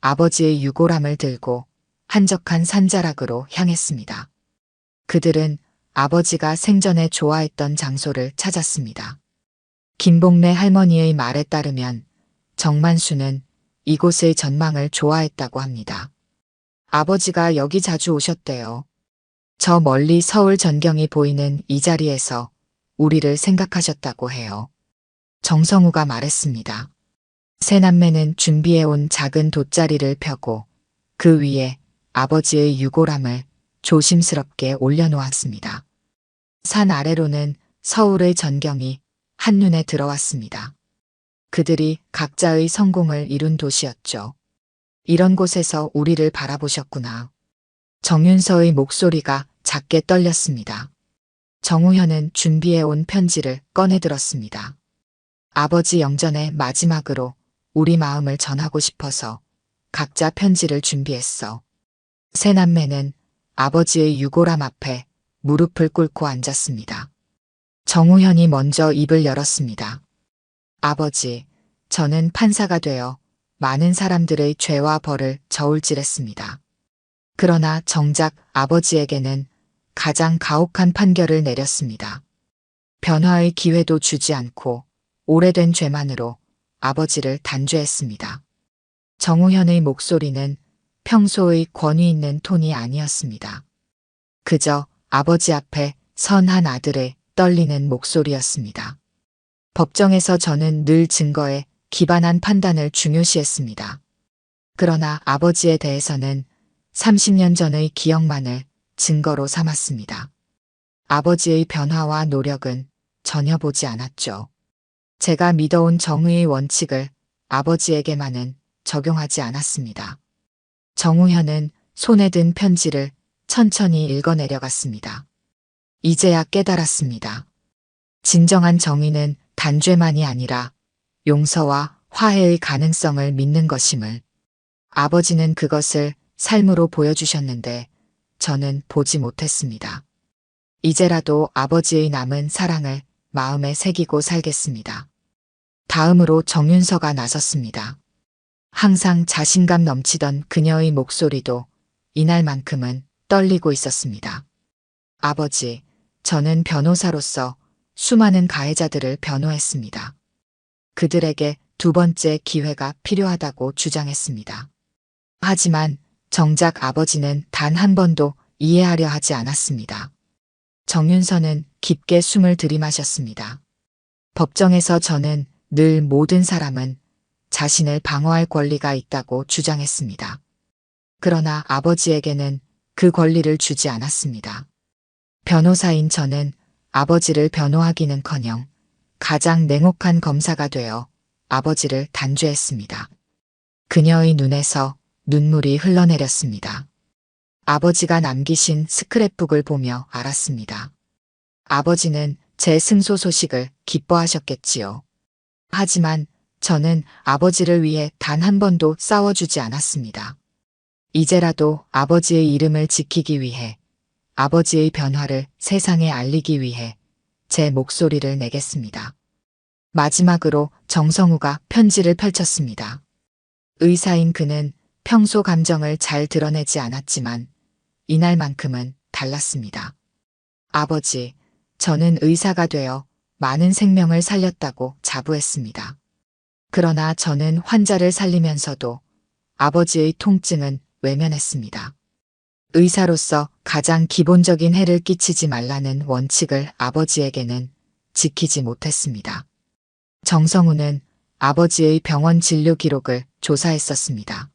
아버지의 유골함을 들고 한적한 산자락으로 향했습니다. 그들은 아버지가 생전에 좋아했던 장소를 찾았습니다. 김복래 할머니의 말에 따르면 정만수는 이곳의 전망을 좋아했다고 합니다. 아버지가 여기 자주 오셨대요. 저 멀리 서울 전경이 보이는 이 자리에서 우리를 생각하셨다고 해요. 정성우가 말했습니다. 세 남매는 준비해온 작은 돗자리를 펴고 그 위에 아버지의 유골함을 조심스럽게 올려놓았습니다. 산 아래로는 서울의 전경이 한눈에 들어왔습니다. 그들이 각자의 성공을 이룬 도시였죠. 이런 곳에서 우리를 바라보셨구나. 정윤서의 목소리가 작게 떨렸습니다. 정우현은 준비해온 편지를 꺼내들었습니다. 아버지 영전의 마지막으로 우리 마음을 전하고 싶어서 각자 편지를 준비했어. 세 남매는 아버지의 유골함 앞에 무릎을 꿇고 앉았습니다. 정우현이 먼저 입을 열었습니다. 아버지, 저는 판사가 되어 많은 사람들의 죄와 벌을 저울질했습니다. 그러나 정작 아버지에게는 가장 가혹한 판결을 내렸습니다. 변화의 기회도 주지 않고 오래된 죄만으로 아버지를 단죄했습니다. 정우현의 목소리는 평소의 권위 있는 톤이 아니었습니다. 그저 아버지 앞에 선 한 아들의 떨리는 목소리였습니다. 법정에서 저는 늘 증거에 기반한 판단을 중요시했습니다. 그러나 아버지에 대해서는 30년 전의 기억만을 증거로 삼았습니다. 아버지의 변화와 노력은 전혀 보지 않았죠. 제가 믿어온 정의의 원칙을 아버지에게만은 적용하지 않았습니다. 정우현은 손에 든 편지를 천천히 읽어내려갔습니다. 이제야 깨달았습니다. 진정한 정의는 단죄만이 아니라 용서와 화해의 가능성을 믿는 것임을. 아버지는 그것을 삶으로 보여주셨는데 저는 보지 못했습니다. 이제라도 아버지의 남은 사랑을 마음에 새기고 살겠습니다. 다음으로 정윤서가 나섰습니다. 항상 자신감 넘치던 그녀의 목소리도 이날만큼은 떨리고 있었습니다. 아버지, 저는 변호사로서 수많은 가해자들을 변호했습니다. 그들에게 두 번째 기회가 필요하다고 주장했습니다. 하지만 정작 아버지는 단 한 번도 이해하려 하지 않았습니다. 정윤서는 깊게 숨을 들이마셨습니다. 법정에서 저는 늘 모든 사람은 자신을 방어할 권리가 있다고 주장했습니다. 그러나 아버지에게는 그 권리를 주지 않았습니다. 변호사인 저는 아버지를 변호하기는커녕 가장 냉혹한 검사가 되어 아버지를 단죄했습니다. 그녀의 눈에서 눈물이 흘러내렸습니다. 아버지가 남기신 스크랩북을 보며 알았습니다. 아버지는 제 승소 소식을 기뻐하셨겠지요. 하지만 저는 아버지를 위해 단 한 번도 싸워주지 않았습니다. 이제라도 아버지의 이름을 지키기 위해, 아버지의 변화를 세상에 알리기 위해 제 목소리를 내겠습니다. 마지막으로 정성우가 편지를 펼쳤습니다. 의사인 그는 평소 감정을 잘 드러내지 않았지만 이날만큼은 달랐습니다. 아버지, 저는 의사가 되어 많은 생명을 살렸다고 자부했습니다. 그러나 저는 환자를 살리면서도 아버지의 통증은 외면했습니다. 의사로서 가장 기본적인 해를 끼치지 말라는 원칙을 아버지에게는 지키지 못했습니다. 정성우는 아버지의 병원 진료 기록을 조사했었습니다.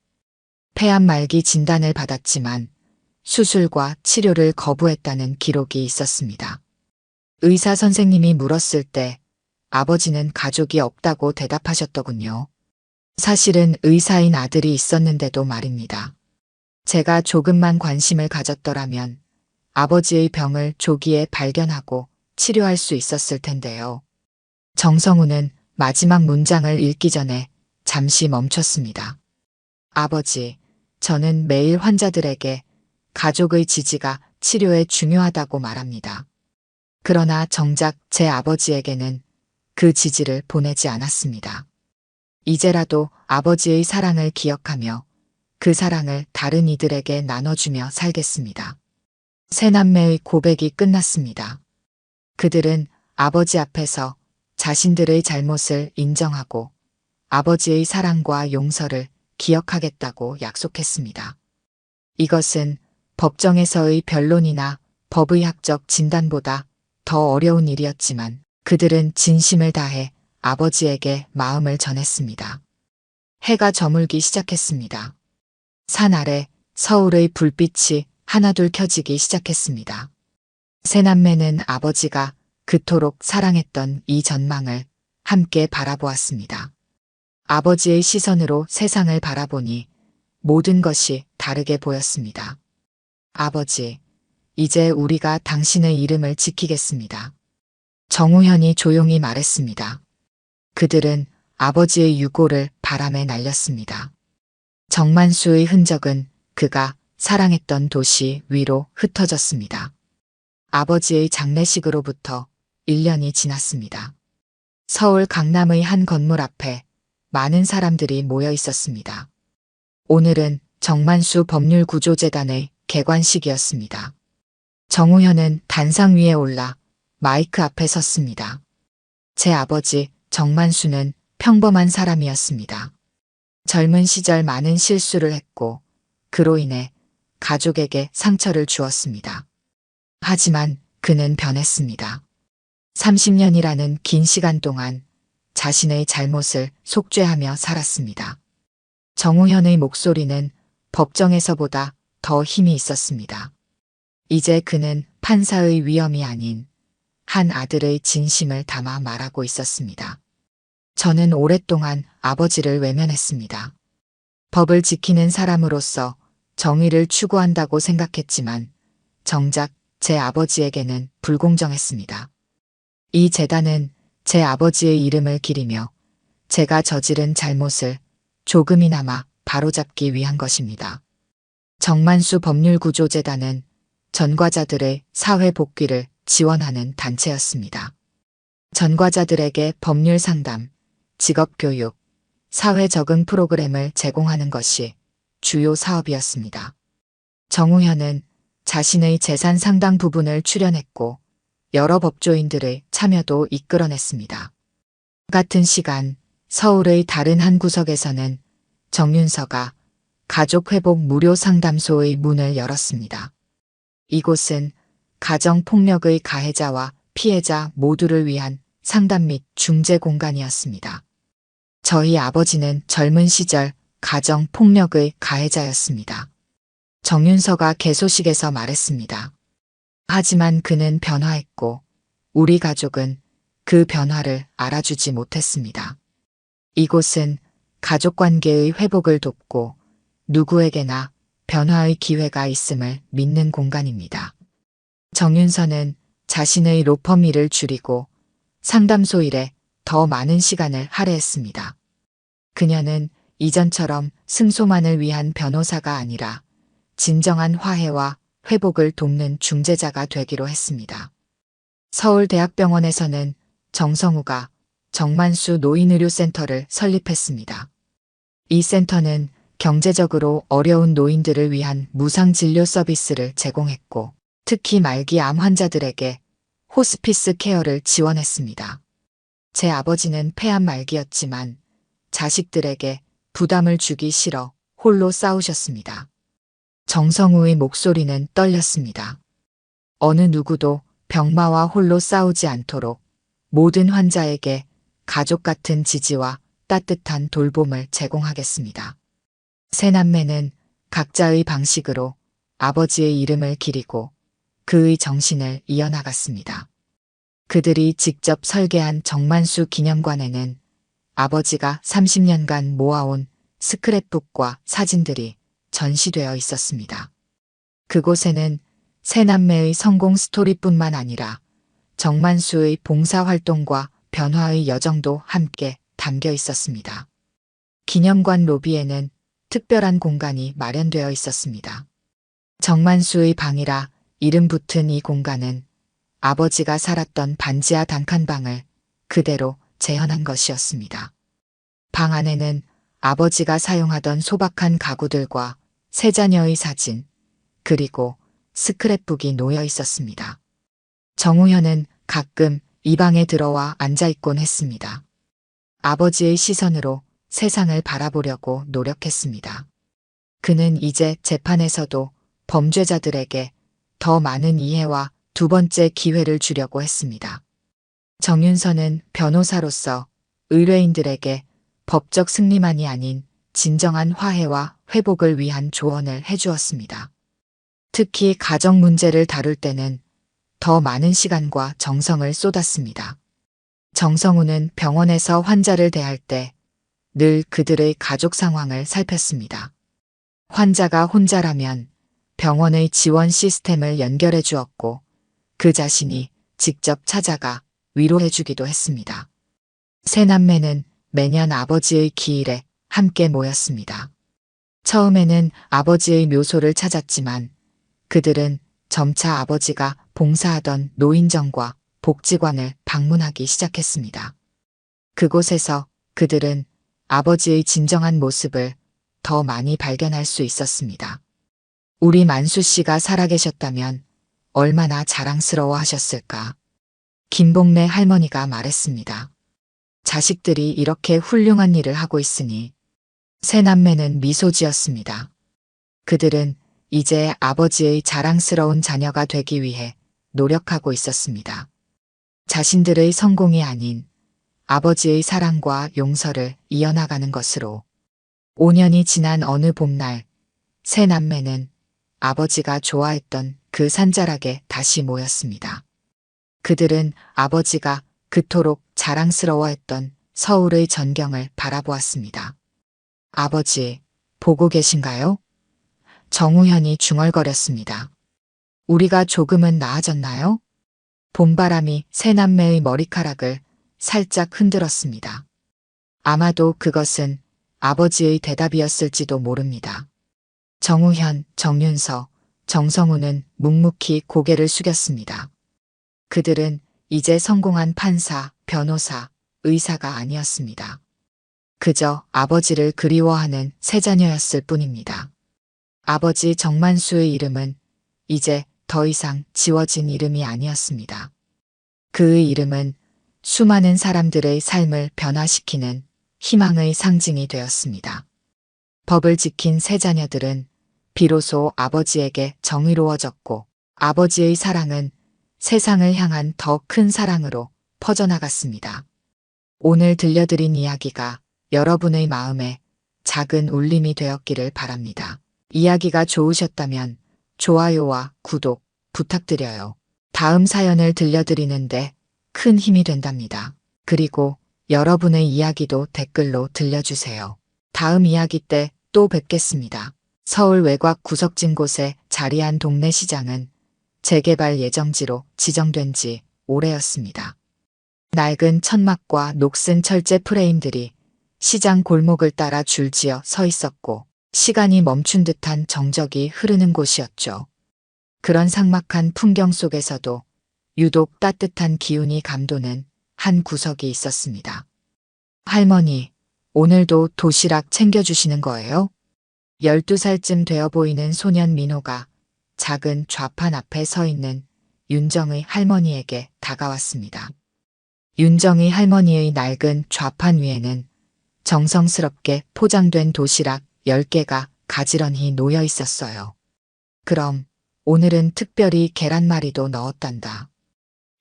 폐암 말기 진단을 받았지만 수술과 치료를 거부했다는 기록이 있었습니다. 의사 선생님이 물었을 때 아버지는 가족이 없다고 대답하셨더군요. 사실은 의사인 아들이 있었는데도 말입니다. 제가 조금만 관심을 가졌더라면 아버지의 병을 조기에 발견하고 치료할 수 있었을 텐데요. 정성우는 마지막 문장을 읽기 전에 잠시 멈췄습니다. 아버지, 저는 매일 환자들에게 가족의 지지가 치료에 중요하다고 말합니다. 그러나 정작 제 아버지에게는 그 지지를 보내지 않았습니다. 이제라도 아버지의 사랑을 기억하며 그 사랑을 다른 이들에게 나눠주며 살겠습니다. 세 남매의 고백이 끝났습니다. 그들은 아버지 앞에서 자신들의 잘못을 인정하고 아버지의 사랑과 용서를 기억하겠다고 약속했습니다. 이것은 법정에서의 변론이나 법의학적 진단보다 더 어려운 일이었지만 그들은 진심을 다해 아버지에게 마음을 전했습니다. 해가 저물기 시작했습니다. 산 아래 서울의 불빛이 하나둘 켜지기 시작했습니다. 세 남매는 아버지가 그토록 사랑했던 이 전망을 함께 바라보았습니다. 아버지의 시선으로 세상을 바라보니 모든 것이 다르게 보였습니다. 아버지, 이제 우리가 당신의 이름을 지키겠습니다. 정우현이 조용히 말했습니다. 그들은 아버지의 유고를 바람에 날렸습니다. 정만수의 흔적은 그가 사랑했던 도시 위로 흩어졌습니다. 아버지의 장례식으로부터 1년이 지났습니다. 서울 강남의 한 건물 앞에 많은 사람들이 모여 있었습니다. 오늘은 정만수 법률구조재단의 개관식이었습니다. 정우현은 단상 위에 올라 마이크 앞에 섰습니다. 제 아버지 정만수는 평범한 사람이었습니다. 젊은 시절 많은 실수를 했고 그로 인해 가족에게 상처를 주었습니다. 하지만 그는 변했습니다. 30년이라는 긴 시간 동안 자신의 잘못을 속죄하며 살았습니다. 정우현의 목소리는 법정에서보다 더 힘이 있었습니다. 이제 그는 판사의 위엄이 아닌 한 아들의 진심을 담아 말하고 있었습니다. 저는 오랫동안 아버지를 외면했습니다. 법을 지키는 사람으로서 정의를 추구한다고 생각했지만 정작 제 아버지에게는 불공정했습니다. 이 재단은 제 아버지의 이름을 기리며 제가 저지른 잘못을 조금이나마 바로잡기 위한 것입니다. 정만수 법률구조재단은 전과자들의 사회 복귀를 지원하는 단체였습니다. 전과자들에게 법률 상담, 직업 교육, 사회 적응 프로그램을 제공하는 것이 주요 사업이었습니다. 정우현은 자신의 재산 상당 부분을 출연했고 여러 법조인들의 참여도 이끌어냈습니다. 같은 시간 서울의 다른 한 구석에서는 정윤서가 가족회복 무료 상담소의 문을 열었습니다. 이곳은 가정폭력의 가해자와 피해자 모두를 위한 상담 및 중재 공간이었습니다. 저희 아버지는 젊은 시절 가정폭력의 가해자였습니다. 정윤서가 개소식에서 말했습니다. 하지만 그는 변화했고 우리 가족은 그 변화를 알아주지 못했습니다. 이곳은 가족관계의 회복을 돕고 누구에게나 변화의 기회가 있음을 믿는 공간입니다. 정윤서는 자신의 로펌 일을 줄이고 상담소 일에 더 많은 시간을 할애했습니다. 그녀는 이전처럼 승소만을 위한 변호사가 아니라 진정한 화해와 회복을 돕는 중재자가 되기로 했습니다. 서울대학병원에서는 정성우가 정만수 노인의료센터를 설립했습니다. 이 센터는 경제적으로 어려운 노인들을 위한 무상 진료 서비스를 제공했고 특히 말기 암 환자들에게 호스피스 케어를 지원했습니다. 제 아버지는 폐암 말기였지만 자식들에게 부담을 주기 싫어 홀로 싸우셨습니다. 정성우의 목소리는 떨렸습니다. 어느 누구도 병마와 홀로 싸우지 않도록 모든 환자에게 가족 같은 지지와 따뜻한 돌봄을 제공하겠습니다. 세 남매는 각자의 방식으로 아버지의 이름을 기리고 그의 정신을 이어나갔습니다. 그들이 직접 설계한 정만수 기념관에는 아버지가 30년간 모아온 스크랩북과 사진들이 전시되어 있었습니다. 그곳에는 세 남매의 성공 스토리뿐만 아니라 정만수의 봉사활동과 변화의 여정도 함께 담겨 있었습니다. 기념관 로비에는 특별한 공간이 마련되어 있었습니다. 정만수의 방이라 이름 붙은 이 공간은 아버지가 살았던 반지하 단칸방을 그대로 재현한 것이었습니다. 방 안에는 아버지가 사용하던 소박한 가구들과 세 자녀의 사진, 그리고 스크랩북이 놓여 있었습니다. 정우현은 가끔 이 방에 들어와 앉아있곤 했습니다. 아버지의 시선으로 세상을 바라보려고 노력했습니다. 그는 이제 재판에서도 범죄자들에게 더 많은 이해와 두 번째 기회를 주려고 했습니다. 정윤서는 변호사로서 의뢰인들에게 법적 승리만이 아닌 진정한 화해와 회복을 위한 조언을 해주었습니다. 특히 가정 문제를 다룰 때는 더 많은 시간과 정성을 쏟았습니다. 정성우는 병원에서 환자를 대할 때 늘 그들의 가족 상황을 살폈습니다. 환자가 혼자라면 병원의 지원 시스템을 연결해 주었고 그 자신이 직접 찾아가 위로해 주기도 했습니다. 세 남매는 매년 아버지의 기일에 함께 모였습니다. 처음에는 아버지의 묘소를 찾았지만 그들은 점차 아버지가 봉사하던 노인정과 복지관을 방문하기 시작했습니다. 그곳에서 그들은 아버지의 진정한 모습을 더 많이 발견할 수 있었습니다. 우리 만수 씨가 살아계셨다면 얼마나 자랑스러워 하셨을까. 김복래 할머니가 말했습니다. 자식들이 이렇게 훌륭한 일을 하고 있으니. 세 남매는 미소 지었습니다. 그들은 이제 아버지의 자랑스러운 자녀가 되기 위해 노력하고 있었습니다. 자신들의 성공이 아닌 아버지의 사랑과 용서를 이어나가는 것으로. 5년이 지난 어느 봄날 세 남매는 아버지가 좋아했던 그 산자락에 다시 모였습니다. 그들은 아버지가 그토록 자랑스러워했던 서울의 전경을 바라보았습니다. 아버지, 보고 계신가요? 정우현이 중얼거렸습니다. 우리가 조금은 나아졌나요? 봄바람이 세 남매의 머리카락을 살짝 흔들었습니다. 아마도 그것은 아버지의 대답이었을지도 모릅니다. 정우현, 정윤서, 정성우는 묵묵히 고개를 숙였습니다. 그들은 이제 성공한 판사, 변호사, 의사가 아니었습니다. 그저 아버지를 그리워하는 세 자녀였을 뿐입니다. 아버지 정만수의 이름은 이제 더 이상 지워진 이름이 아니었습니다. 그의 이름은 수많은 사람들의 삶을 변화시키는 희망의 상징이 되었습니다. 법을 지킨 세 자녀들은 비로소 아버지에게 정의로워졌고 아버지의 사랑은 세상을 향한 더 큰 사랑으로 퍼져나갔습니다. 오늘 들려드린 이야기가 여러분의 마음에 작은 울림이 되었기를 바랍니다. 이야기가 좋으셨다면 좋아요와 구독 부탁드려요. 다음 사연을 들려드리는데 큰 힘이 된답니다. 그리고 여러분의 이야기도 댓글로 들려주세요. 다음 이야기 때 또 뵙겠습니다. 서울 외곽 구석진 곳에 자리한 동네 시장은 재개발 예정지로 지정된 지 오래였습니다. 낡은 천막과 녹슨 철제 프레임들이 시장 골목을 따라 줄지어 서 있었고 시간이 멈춘 듯한 정적이 흐르는 곳이었죠. 그런 삭막한 풍경 속에서도 유독 따뜻한 기운이 감도는 한 구석이 있었습니다. 할머니, 오늘도 도시락 챙겨주시는 거예요? 12살쯤 되어 보이는 소년 민호가 작은 좌판 앞에 서 있는 윤정의 할머니에게 다가왔습니다. 윤정의 할머니의 낡은 좌판 위에는 정성스럽게 포장된 도시락 10개가 가지런히 놓여 있었어요. 그럼 오늘은 특별히 계란말이도 넣었단다.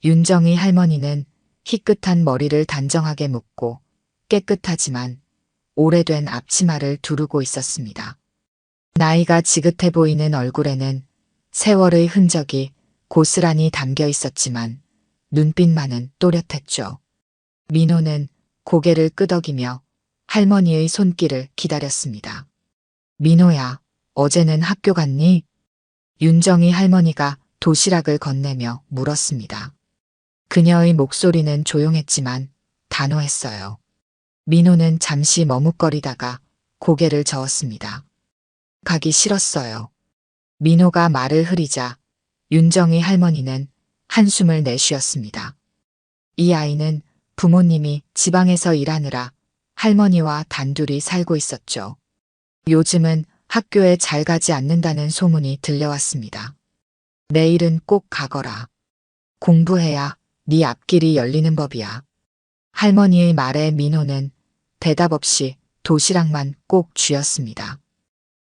윤정의 할머니는 희끗한 머리를 단정하게 묶고 깨끗하지만 오래된 앞치마를 두르고 있었습니다. 나이가 지긋해 보이는 얼굴에는 세월의 흔적이 고스란히 담겨 있었지만 눈빛만은 또렷했죠. 민호는 고개를 끄덕이며 할머니의 손길을 기다렸습니다. 민호야, 어제는 학교 갔니? 윤정의 할머니가 도시락을 건네며 물었습니다. 그녀의 목소리는 조용했지만 단호했어요. 민호는 잠시 머뭇거리다가 고개를 저었습니다. 가기 싫었어요. 민호가 말을 흐리자 윤정의 할머니는 한숨을 내쉬었습니다. 이 아이는 부모님이 지방에서 일하느라 할머니와 단둘이 살고 있었죠. 요즘은 학교에 잘 가지 않는다는 소문이 들려왔습니다. 내일은 꼭 가거라. 공부해야 네 앞길이 열리는 법이야. 할머니의 말에 민호는 대답 없이 도시락만 꼭 쥐었습니다.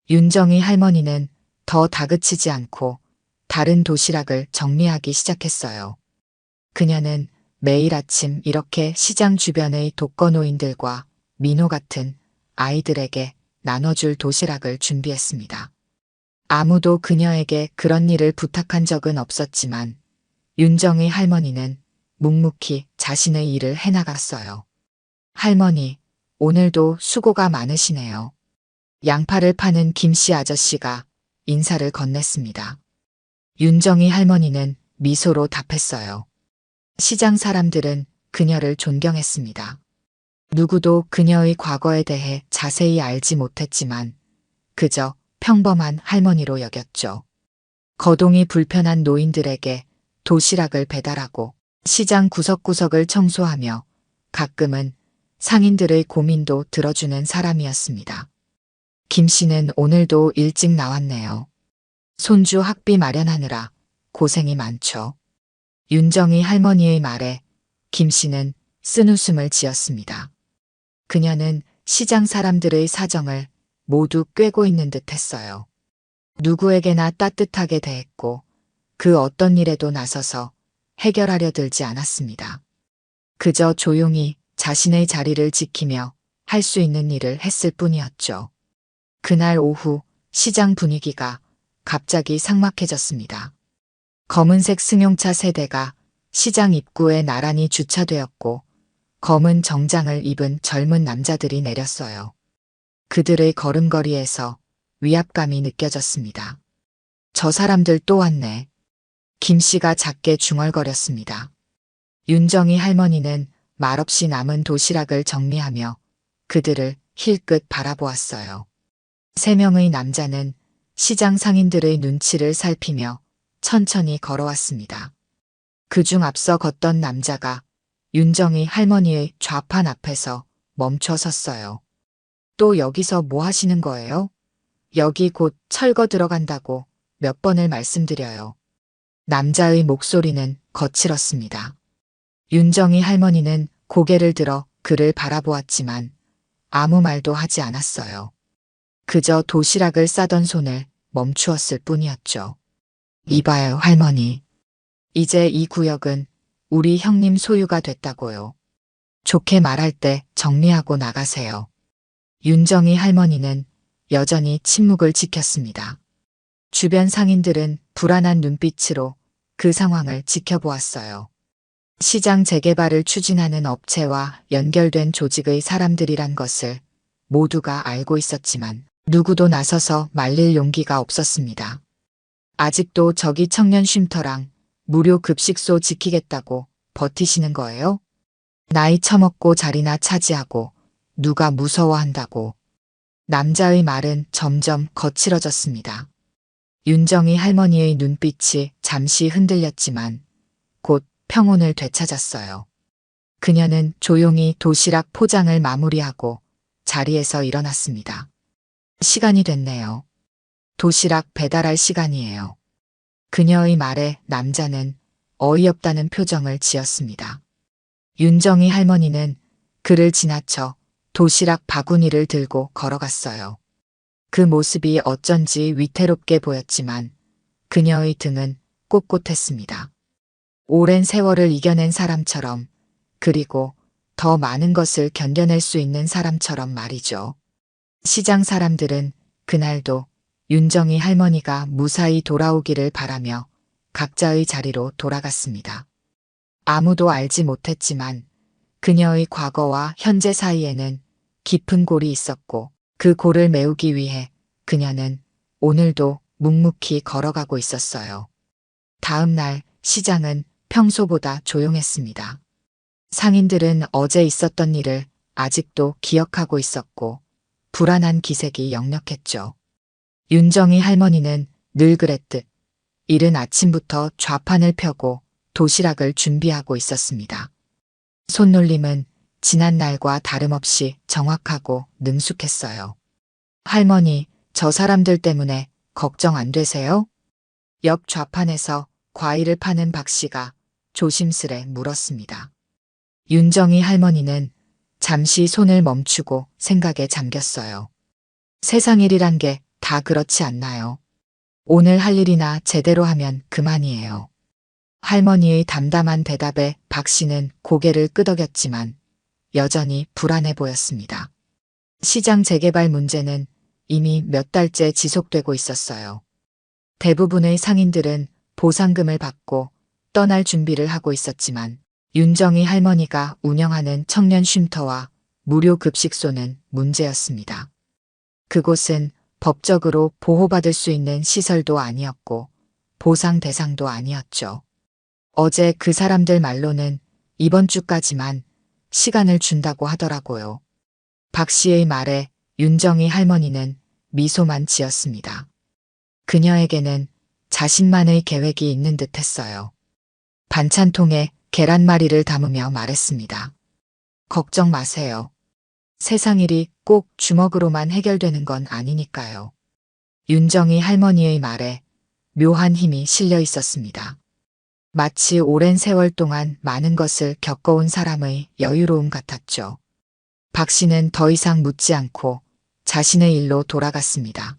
윤정의 할머니는 더 다그치지 않고 다른 도시락을 정리하기 시작했어요. 그녀는 매일 아침 이렇게 시장 주변의 독거노인들과 민호 같은 아이들에게 나눠줄 도시락을 준비했습니다. 아무도 그녀에게 그런 일을 부탁한 적은 없었지만 윤정의 할머니는 묵묵히 자신의 일을 해나갔어요. 할머니, 오늘도 수고가 많으시네요. 양파를 파는 김씨 아저씨가 인사를 건넸습니다. 윤정의 할머니는 미소로 답했어요. 시장 사람들은 그녀를 존경했습니다. 누구도 그녀의 과거에 대해 자세히 알지 못했지만 그저 평범한 할머니로 여겼죠. 거동이 불편한 노인들에게 도시락을 배달하고 시장 구석구석을 청소하며 가끔은 상인들의 고민도 들어주는 사람이었습니다. 김 씨는 오늘도 일찍 나왔네요. 손주 학비 마련하느라 고생이 많죠. 윤정의 할머니의 말에 김 씨는 쓴웃음을 지었습니다. 그녀는 시장 사람들의 사정을 모두 꿰고 있는 듯 했어요. 누구에게나 따뜻하게 대했고 그 어떤 일에도 나서서 해결하려 들지 않았습니다. 그저 조용히 자신의 자리를 지키며 할 수 있는 일을 했을 뿐이었죠. 그날 오후 시장 분위기가 갑자기 삭막해졌습니다. 검은색 승용차 세대가 시장 입구에 나란히 주차되었고 검은 정장을 입은 젊은 남자들이 내렸어요. 그들의 걸음걸이에서 위압감이 느껴졌습니다. 저 사람들 또 왔네. 김 씨가 작게 중얼거렸습니다. 윤정이 할머니는 말없이 남은 도시락을 정리하며 그들을 힐끗 바라보았어요. 세 명의 남자는 시장 상인들의 눈치를 살피며 천천히 걸어왔습니다. 그중 앞서 걷던 남자가 윤정이 할머니의 좌판 앞에서 멈춰 섰어요. 또 여기서 뭐 하시는 거예요? 여기 곧 철거 들어간다고 몇 번을 말씀드려요. 남자의 목소리는 거칠었습니다. 윤정이 할머니는 고개를 들어 그를 바라보았지만 아무 말도 하지 않았어요. 그저 도시락을 싸던 손을 멈추었을 뿐이었죠. 이봐요, 할머니. 이제 이 구역은 우리 형님 소유가 됐다고요. 좋게 말할 때 정리하고 나가세요. 윤정이 할머니는 여전히 침묵을 지켰습니다. 주변 상인들은 불안한 눈빛으로 그 상황을 지켜보았어요. 시장 재개발을 추진하는 업체와 연결된 조직의 사람들이란 것을 모두가 알고 있었지만 누구도 나서서 말릴 용기가 없었습니다. 아직도 저기 청년 쉼터랑 무료 급식소 지키겠다고 버티시는 거예요? 나이 처먹고 자리나 차지하고 누가 무서워한다고. 남자의 말은 점점 거칠어졌습니다. 윤정이 할머니의 눈빛이 잠시 흔들렸지만 곧 평온을 되찾았어요. 그녀는 조용히 도시락 포장을 마무리하고 자리에서 일어났습니다. 시간이 됐네요. 도시락 배달할 시간이에요. 그녀의 말에 남자는 어이없다는 표정을 지었습니다. 윤정이 할머니는 그를 지나쳐 도시락 바구니를 들고 걸어갔어요. 그 모습이 어쩐지 위태롭게 보였지만 그녀의 등은 꼿꼿했습니다. 오랜 세월을 이겨낸 사람처럼, 그리고 더 많은 것을 견뎌낼 수 있는 사람처럼 말이죠. 시장 사람들은 그날도 윤정이 할머니가 무사히 돌아오기를 바라며 각자의 자리로 돌아갔습니다. 아무도 알지 못했지만 그녀의 과거와 현재 사이에는 깊은 골이 있었고 그 골을 메우기 위해 그녀는 오늘도 묵묵히 걸어가고 있었어요. 다음 날 시장은 평소보다 조용했습니다. 상인들은 어제 있었던 일을 아직도 기억하고 있었고 불안한 기색이 역력했죠. 윤정이 할머니는 늘 그랬듯 이른 아침부터 좌판을 펴고 도시락을 준비하고 있었습니다. 손놀림은 지난 날과 다름없이 정확하고 능숙했어요. 할머니, 저 사람들 때문에 걱정 안 되세요? 옆 좌판에서 과일을 파는 박 씨가 조심스레 물었습니다. 윤정이 할머니는 잠시 손을 멈추고 생각에 잠겼어요. 세상 일이란 게 다 그렇지 않나요? 오늘 할 일이나 제대로 하면 그만이에요. 할머니의 담담한 대답에 박 씨는 고개를 끄덕였지만 여전히 불안해 보였습니다. 시장 재개발 문제는 이미 몇 달째 지속되고 있었어요. 대부분의 상인들은 보상금을 받고 떠날 준비를 하고 있었지만 윤정이 할머니가 운영하는 청년 쉼터와 무료 급식소는 문제였습니다. 그곳은 법적으로 보호받을 수 있는 시설도 아니었고 보상 대상도 아니었죠. 어제 그 사람들 말로는 이번 주까지만 시간을 준다고 하더라고요. 박 씨의 말에 윤정이 할머니는 미소만 지었습니다. 그녀에게는 자신만의 계획이 있는 듯 했어요. 반찬통에 계란말이를 담으며 말했습니다. 걱정 마세요. 세상 일이 꼭 주먹으로만 해결되는 건 아니니까요. 윤정이 할머니의 말에 묘한 힘이 실려 있었습니다. 마치 오랜 세월 동안 많은 것을 겪어온 사람의 여유로움 같았죠. 박 씨는 더 이상 묻지 않고 자신의 일로 돌아갔습니다.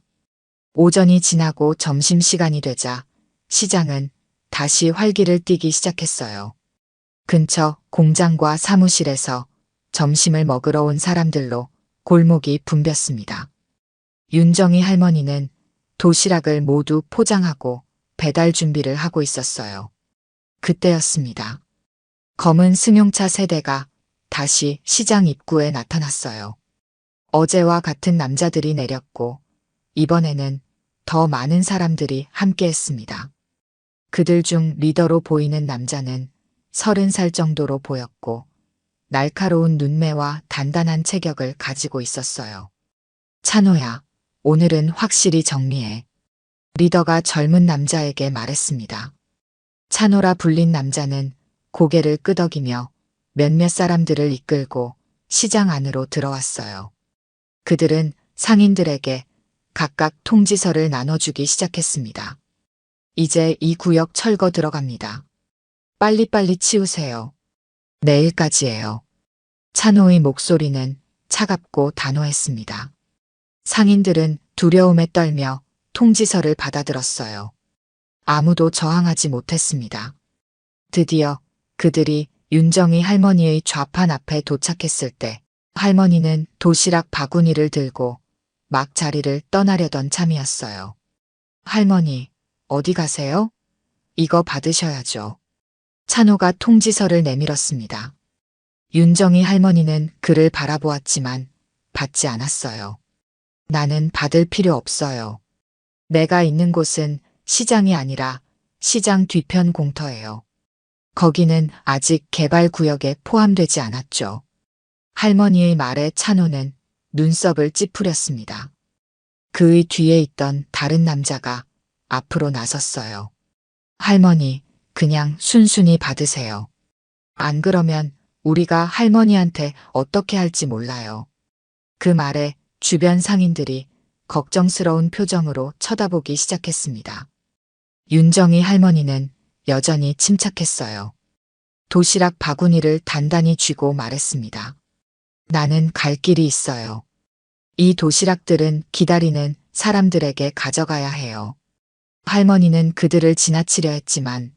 오전이 지나고 점심시간이 되자 시장은 다시 활기를 띠기 시작했어요. 근처 공장과 사무실에서 점심을 먹으러 온 사람들로 골목이 붐볐습니다. 윤정이 할머니는 도시락을 모두 포장하고 배달 준비를 하고 있었어요. 그때였습니다. 검은 승용차 세대가 다시 시장 입구에 나타났어요. 어제와 같은 남자들이 내렸고 이번에는 더 많은 사람들이 함께했습니다. 그들 중 리더로 보이는 남자는 30살 정도로 보였고 날카로운 눈매와 단단한 체격을 가지고 있었어요. 찬호야, 오늘은 확실히 정리해. 리더가 젊은 남자에게 말했습니다. 찬호라 불린 남자는 고개를 끄덕이며 몇몇 사람들을 이끌고 시장 안으로 들어왔어요. 그들은 상인들에게 각각 통지서를 나눠주기 시작했습니다. 이제 이 구역 철거 들어갑니다. 빨리빨리 치우세요. 내일까지예요. 찬호의 목소리는 차갑고 단호했습니다. 상인들은 두려움에 떨며 통지서를 받아들었어요. 아무도 저항하지 못했습니다. 드디어 그들이 윤정이 할머니의 좌판 앞에 도착했을 때 할머니는 도시락 바구니를 들고 막 자리를 떠나려던 참이었어요. 할머니, 어디 가세요? 이거 받으셔야죠. 찬호가 통지서를 내밀었습니다. 윤정이 할머니는 그를 바라보았지만 받지 않았어요. 나는 받을 필요 없어요. 내가 있는 곳은 시장이 아니라 시장 뒤편 공터예요. 거기는 아직 개발 구역에 포함되지 않았죠. 할머니의 말에 찬호는 눈썹을 찌푸렸습니다. 그의 뒤에 있던 다른 남자가 앞으로 나섰어요. 할머니, 그냥 순순히 받으세요. 안 그러면 우리가 할머니한테 어떻게 할지 몰라요. 그 말에 주변 상인들이 걱정스러운 표정으로 쳐다보기 시작했습니다. 윤정이 할머니는 여전히 침착했어요. 도시락 바구니를 단단히 쥐고 말했습니다. 나는 갈 길이 있어요. 이 도시락들은 기다리는 사람들에게 가져가야 해요. 할머니는 그들을 지나치려 했지만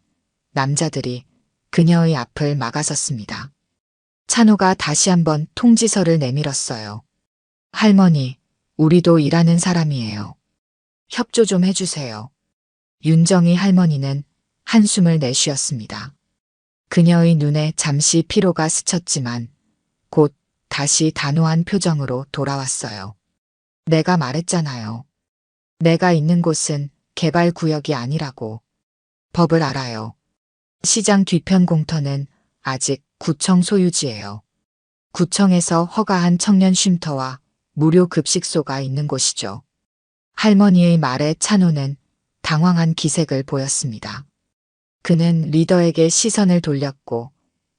남자들이 그녀의 앞을 막아섰습니다. 찬호가 다시 한번 통지서를 내밀었어요. 할머니, 우리도 일하는 사람이에요. 협조 좀 해주세요. 윤정이 할머니는 한숨을 내쉬었습니다. 그녀의 눈에 잠시 피로가 스쳤지만 곧 다시 단호한 표정으로 돌아왔어요. 내가 말했잖아요. 내가 있는 곳은 개발 구역이 아니라고. 법을 알아요. 시장 뒤편 공터는 아직 구청 소유지예요. 구청에서 허가한 청년 쉼터와 무료 급식소가 있는 곳이죠. 할머니의 말에 찬호는 당황한 기색을 보였습니다. 그는 리더에게 시선을 돌렸고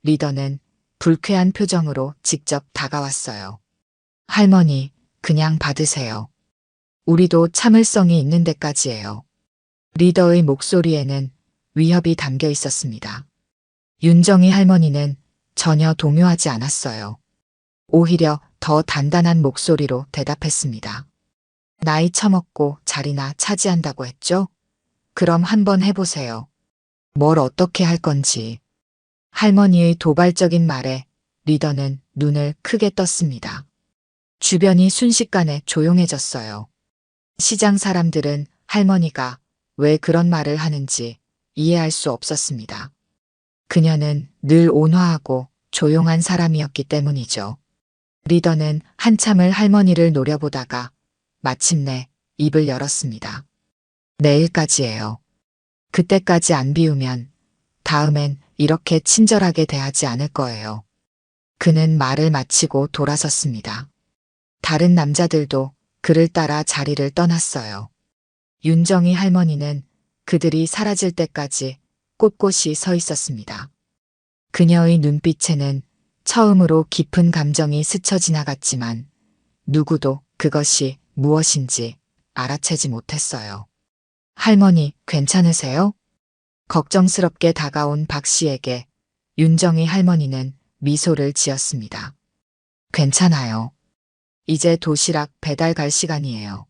리더는 불쾌한 표정으로 직접 다가왔어요. 할머니, 그냥 받으세요. 우리도 참을성이 있는 데까지예요. 리더의 목소리에는 위협이 담겨 있었습니다. 윤정이 할머니는 전혀 동요하지 않았어요. 오히려 더 단단한 목소리로 대답했습니다. 나이 처먹고 자리나 차지한다고 했죠? 그럼 한번 해보세요. 뭘 어떻게 할 건지. 할머니의 도발적인 말에 리더는 눈을 크게 떴습니다. 주변이 순식간에 조용해졌어요. 시장 사람들은 할머니가 왜 그런 말을 하는지 이해할 수 없었습니다. 그녀는 늘 온화하고 조용한 사람이었기 때문이죠. 리더는 한참을 할머니를 노려보다가 마침내 입을 열었습니다. 내일까지예요. 그때까지 안 비우면 다음엔 이렇게 친절하게 대하지 않을 거예요. 그는 말을 마치고 돌아섰습니다. 다른 남자들도 그를 따라 자리를 떠났어요. 윤정이 할머니는 그들이 사라질 때까지 꼿꼿이 서 있었습니다. 그녀의 눈빛에는 처음으로 깊은 감정이 스쳐 지나갔지만 누구도 그것이 무엇인지 알아채지 못했어요. 할머니, 괜찮으세요? 걱정스럽게 다가온 박 씨에게 윤정이 할머니는 미소를 지었습니다. 괜찮아요. 이제 도시락 배달 갈 시간이에요.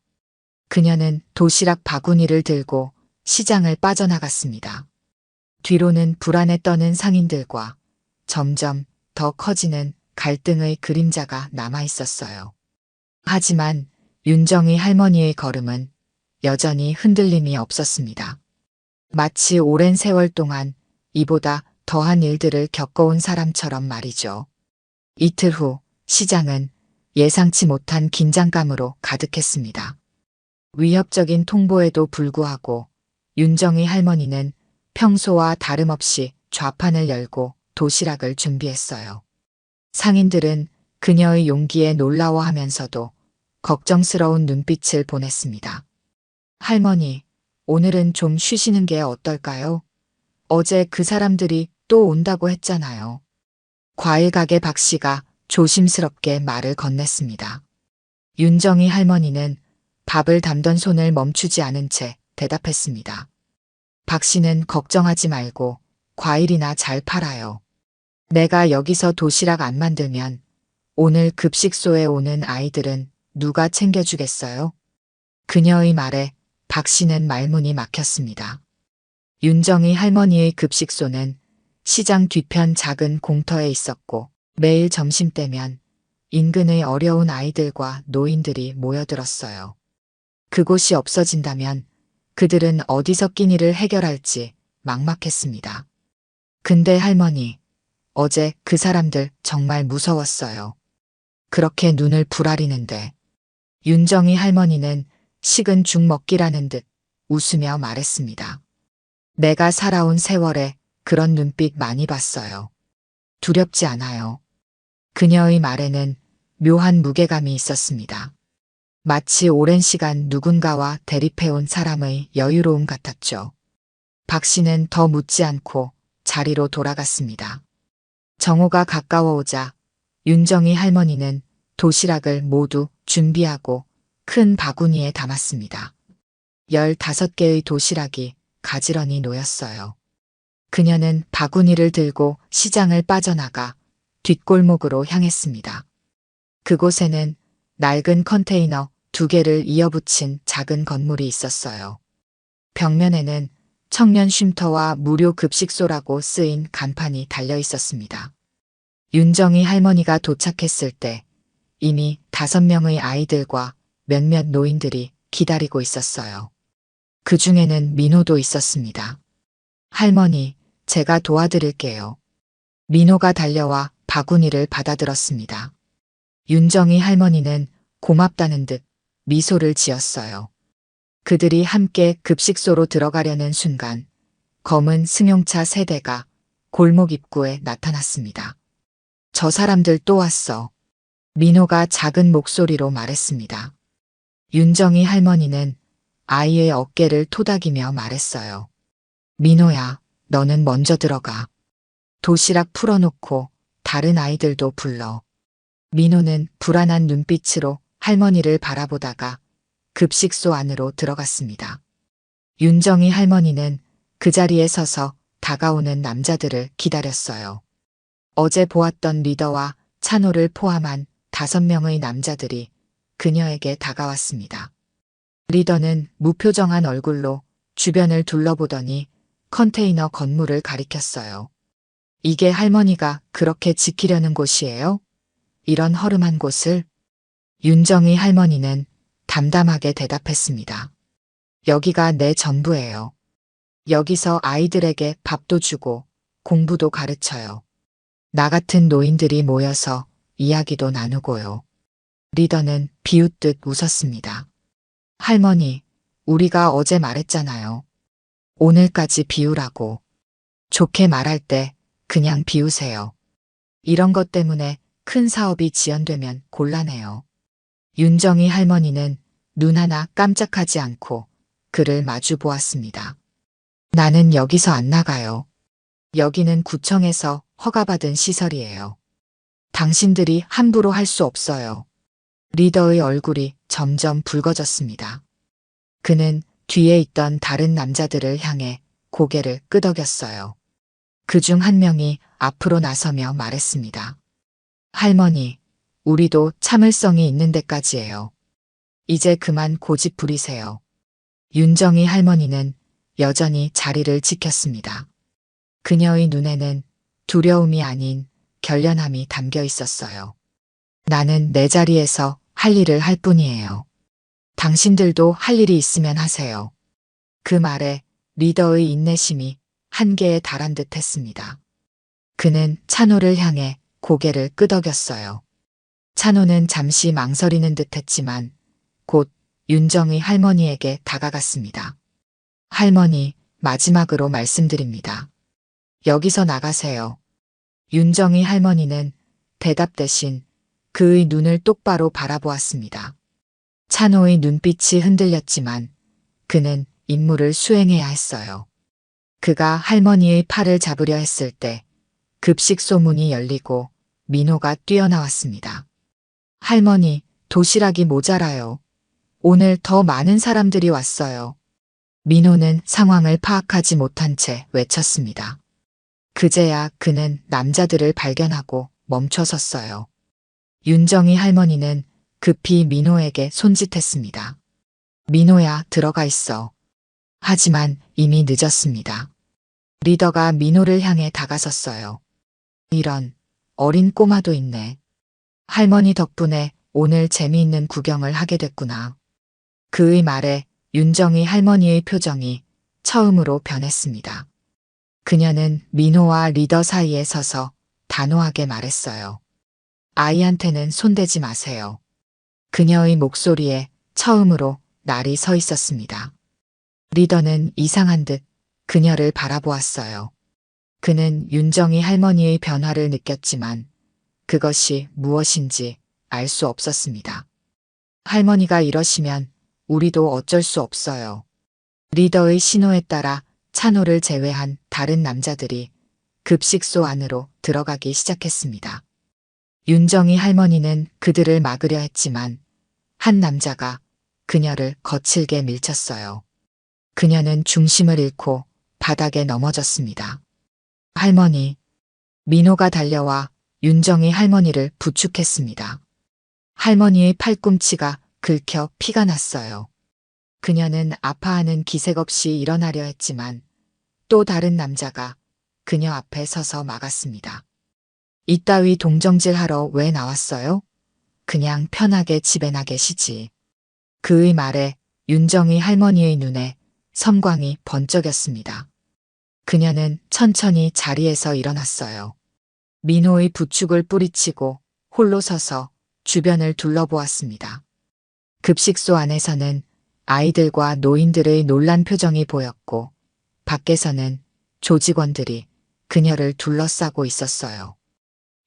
그녀는 도시락 바구니를 들고 시장을 빠져나갔습니다. 뒤로는 불안에 떠는 상인들과 점점 더 커지는 갈등의 그림자가 남아 있었어요. 하지만 윤정이 할머니의 걸음은 여전히 흔들림이 없었습니다. 마치 오랜 세월 동안 이보다 더한 일들을 겪어온 사람처럼 말이죠. 이틀 후 시장은 예상치 못한 긴장감으로 가득했습니다. 위협적인 통보에도 불구하고 윤정이 할머니는 평소와 다름없이 좌판을 열고 도시락을 준비했어요. 상인들은 그녀의 용기에 놀라워하면서도 걱정스러운 눈빛을 보냈습니다. 할머니, 오늘은 좀 쉬시는 게 어떨까요? 어제 그 사람들이 또 온다고 했잖아요. 과일 가게 박 씨가 조심스럽게 말을 건넸습니다. 윤정이 할머니는 밥을 담던 손을 멈추지 않은 채 대답했습니다. 박 씨는 걱정하지 말고 과일이나 잘 팔아요. 내가 여기서 도시락 안 만들면 오늘 급식소에 오는 아이들은 누가 챙겨주겠어요? 그녀의 말에 박 씨는 말문이 막혔습니다. 윤정이 할머니의 급식소는 시장 뒤편 작은 공터에 있었고 매일 점심때면 인근의 어려운 아이들과 노인들이 모여들었어요. 그곳이 없어진다면 그들은 어디서 끼니를 해결할지 막막했습니다. 근데 할머니, 어제 그 사람들 정말 무서웠어요. 그렇게 눈을 부라리는데. 윤정이 할머니는 식은 죽 먹기라는 듯 웃으며 말했습니다. 내가 살아온 세월에 그런 눈빛 많이 봤어요. 두렵지 않아요. 그녀의 말에는 묘한 무게감이 있었습니다. 마치 오랜 시간 누군가와 대립해온 사람의 여유로움 같았죠. 박 씨는 더 묻지 않고 자리로 돌아갔습니다. 정오가 가까워오자 윤정이 할머니는 도시락을 모두 준비하고 큰 바구니에 담았습니다. 15개의 도시락이 가지런히 놓였어요. 그녀는 바구니를 들고 시장을 빠져나가 뒷골목으로 향했습니다. 그곳에는 낡은 컨테이너 2개를 이어붙인 작은 건물이 있었어요. 벽면에는 청년 쉼터와 무료 급식소라고 쓰인 간판이 달려 있었습니다. 윤정이 할머니가 도착했을 때 이미 5명의 아이들과 몇몇 노인들이 기다리고 있었어요. 그 중에는 민호도 있었습니다. 할머니, 제가 도와드릴게요. 민호가 달려와 바구니를 받아들었습니다. 윤정이 할머니는 고맙다는 듯 미소를 지었어요. 그들이 함께 급식소로 들어가려는 순간 검은 승용차 3대가 골목 입구에 나타났습니다. 저 사람들 또 왔어. 민호가 작은 목소리로 말했습니다. 윤정이 할머니는 아이의 어깨를 토닥이며 말했어요. 민호야, 너는 먼저 들어가. 도시락 풀어놓고 다른 아이들도 불러. 민호는 불안한 눈빛으로 할머니를 바라보다가 급식소 안으로 들어갔습니다. 윤정이 할머니는 그 자리에 서서 다가오는 남자들을 기다렸어요. 어제 보았던 리더와 찬호를 포함한 5명의 남자들이 그녀에게 다가왔습니다. 리더는 무표정한 얼굴로 주변을 둘러보더니 컨테이너 건물을 가리켰어요. 이게 할머니가 그렇게 지키려는 곳이에요? 이런 허름한 곳을? 윤정이 할머니는 담담하게 대답했습니다. 여기가 내 전부예요. 여기서 아이들에게 밥도 주고 공부도 가르쳐요. 나 같은 노인들이 모여서 이야기도 나누고요. 리더는 비웃듯 웃었습니다. 할머니, 우리가 어제 말했잖아요. 오늘까지 비우라고. 좋게 말할 때 그냥 비우세요. 이런 것 때문에 큰 사업이 지연되면 곤란해요. 윤정이 할머니는 눈 하나 깜짝하지 않고 그를 마주 보았습니다. 나는 여기서 안 나가요. 여기는 구청에서 허가받은 시설이에요. 당신들이 함부로 할 수 없어요. 리더의 얼굴이 점점 붉어졌습니다. 그는 뒤에 있던 다른 남자들을 향해 고개를 끄덕였어요. 그중 한 명이 앞으로 나서며 말했습니다. 할머니, 우리도 참을성이 있는 데까지예요. 이제 그만 고집 부리세요. 윤정이 할머니는 여전히 자리를 지켰습니다. 그녀의 눈에는 두려움이 아닌 결연함이 담겨 있었어요. 나는 내 자리에서 할 일을 할 뿐이에요. 당신들도 할 일이 있으면 하세요. 그 말에 리더의 인내심이 한계에 달한 듯 했습니다. 그는 찬호를 향해 고개를 끄덕였어요. 찬호는 잠시 망설이는 듯 했지만 곧 윤정의 할머니에게 다가갔습니다. 할머니, 마지막으로 말씀드립니다. 여기서 나가세요. 윤정희 할머니는 대답 대신 그의 눈을 똑바로 바라보았습니다. 찬호의 눈빛이 흔들렸지만 그는 임무를 수행해야 했어요. 그가 할머니의 팔을 잡으려 했을 때 급식소 문이 열리고 민호가 뛰어나왔습니다. 할머니, 도시락이 모자라요. 오늘 더 많은 사람들이 왔어요. 민호는 상황을 파악하지 못한 채 외쳤습니다. 그제야 그는 남자들을 발견하고 멈춰 섰어요. 윤정희 할머니는 급히 민호에게 손짓했습니다. 민호야, 들어가 있어. 하지만 이미 늦었습니다. 리더가 민호를 향해 다가섰어요. 이런, 어린 꼬마도 있네. 할머니 덕분에 오늘 재미있는 구경을 하게 됐구나. 그의 말에 윤정희 할머니의 표정이 처음으로 변했습니다. 그녀는 민호와 리더 사이에 서서 단호하게 말했어요. 아이한테는 손대지 마세요. 그녀의 목소리에 처음으로 날이 서 있었습니다. 리더는 이상한 듯 그녀를 바라보았어요. 그는 윤정희 할머니의 변화를 느꼈지만 그것이 무엇인지 알 수 없었습니다. 할머니가 이러시면 우리도 어쩔 수 없어요. 리더의 신호에 따라 찬호를 제외한 다른 남자들이 급식소 안으로 들어가기 시작했습니다. 윤정희 할머니는 그들을 막으려 했지만 한 남자가 그녀를 거칠게 밀쳤어요. 그녀는 중심을 잃고 바닥에 넘어졌습니다. 할머니, 민호가 달려와 윤정희 할머니를 부축했습니다. 할머니의 팔꿈치가 긁혀 피가 났어요. 그녀는 아파하는 기색 없이 일어나려 했지만 또 다른 남자가 그녀 앞에 서서 막았습니다. 이따위 동정질 하러 왜 나왔어요? 그냥 편하게 집에나 계시지. 그의 말에 윤정희 할머니의 눈에 섬광이 번쩍였습니다. 그녀는 천천히 자리에서 일어났어요. 민호의 부축을 뿌리치고 홀로 서서 주변을 둘러보았습니다. 급식소 안에서는 아이들과 노인들의 놀란 표정이 보였고 밖에서는 조직원들이 그녀를 둘러싸고 있었어요.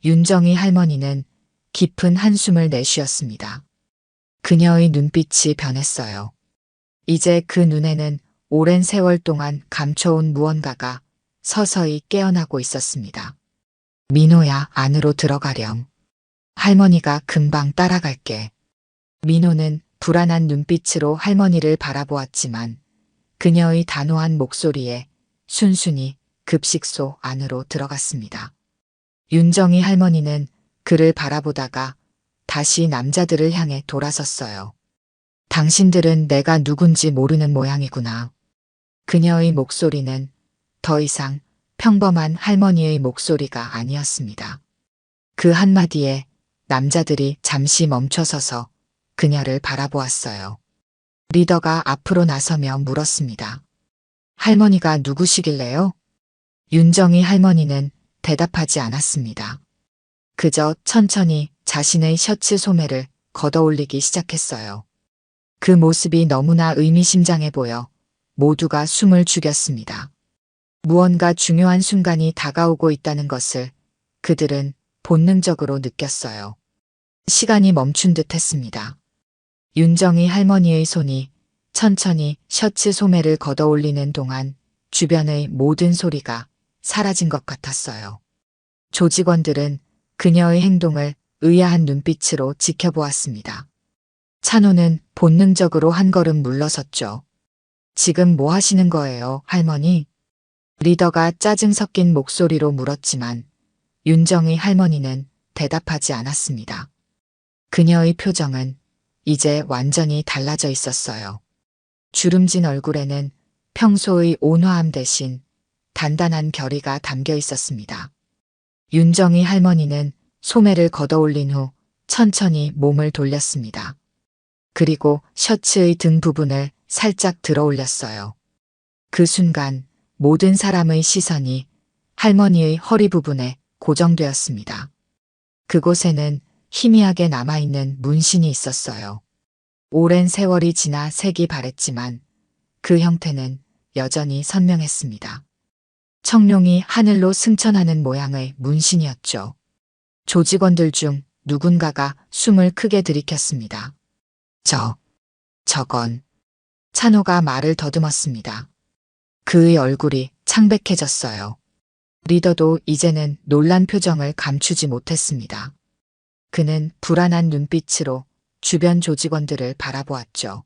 윤정희 할머니는 깊은 한숨을 내쉬었습니다. 그녀의 눈빛이 변했어요. 이제 그 눈에는 오랜 세월 동안 감춰온 무언가가 서서히 깨어나고 있었습니다. 민호야, 안으로 들어가렴. 할머니가 금방 따라갈게. 민호는 불안한 눈빛으로 할머니를 바라보았지만 그녀의 단호한 목소리에 순순히 급식소 안으로 들어갔습니다. 윤정희 할머니는 그를 바라보다가 다시 남자들을 향해 돌아섰어요. 당신들은 내가 누군지 모르는 모양이구나. 그녀의 목소리는 더 이상 평범한 할머니의 목소리가 아니었습니다. 그 한마디에 남자들이 잠시 멈춰서서 그녀를 바라보았어요. 리더가 앞으로 나서며 물었습니다. 할머니가 누구시길래요? 윤정희 할머니는 대답하지 않았습니다. 그저 천천히 자신의 셔츠 소매를 걷어올리기 시작했어요. 그 모습이 너무나 의미심장해 보여 모두가 숨을 죽였습니다. 무언가 중요한 순간이 다가오고 있다는 것을 그들은 본능적으로 느꼈어요. 시간이 멈춘 듯 했습니다. 윤정희 할머니의 손이 천천히 셔츠 소매를 걷어올리는 동안 주변의 모든 소리가 사라진 것 같았어요. 조직원들은 그녀의 행동을 의아한 눈빛으로 지켜보았습니다. 찬호는 본능적으로 한 걸음 물러섰죠. 지금 뭐 하시는 거예요, 할머니? 리더가 짜증 섞인 목소리로 물었지만 윤정희 할머니는 대답하지 않았습니다. 그녀의 표정은 이제 완전히 달라져 있었어요. 주름진 얼굴에는 평소의 온화함 대신 단단한 결의가 담겨 있었습니다. 윤정희 할머니는 소매를 걷어올린 후 천천히 몸을 돌렸습니다. 그리고 셔츠의 등 부분을 살짝 들어 올렸어요. 그 순간 모든 사람의 시선이 할머니의 허리 부분에 고정되었습니다. 그곳에는 희미하게 남아있는 문신이 있었어요. 오랜 세월이 지나 색이 바랬지만 그 형태는 여전히 선명했습니다. 청룡이 하늘로 승천하는 모양의 문신이었죠. 조직원들 중 누군가가 숨을 크게 들이켰습니다. 저건. 찬호가 말을 더듬었습니다. 그의 얼굴이 창백해졌어요. 리더도 이제는 놀란 표정을 감추지 못했습니다. 그는 불안한 눈빛으로 주변 조직원들을 바라보았죠.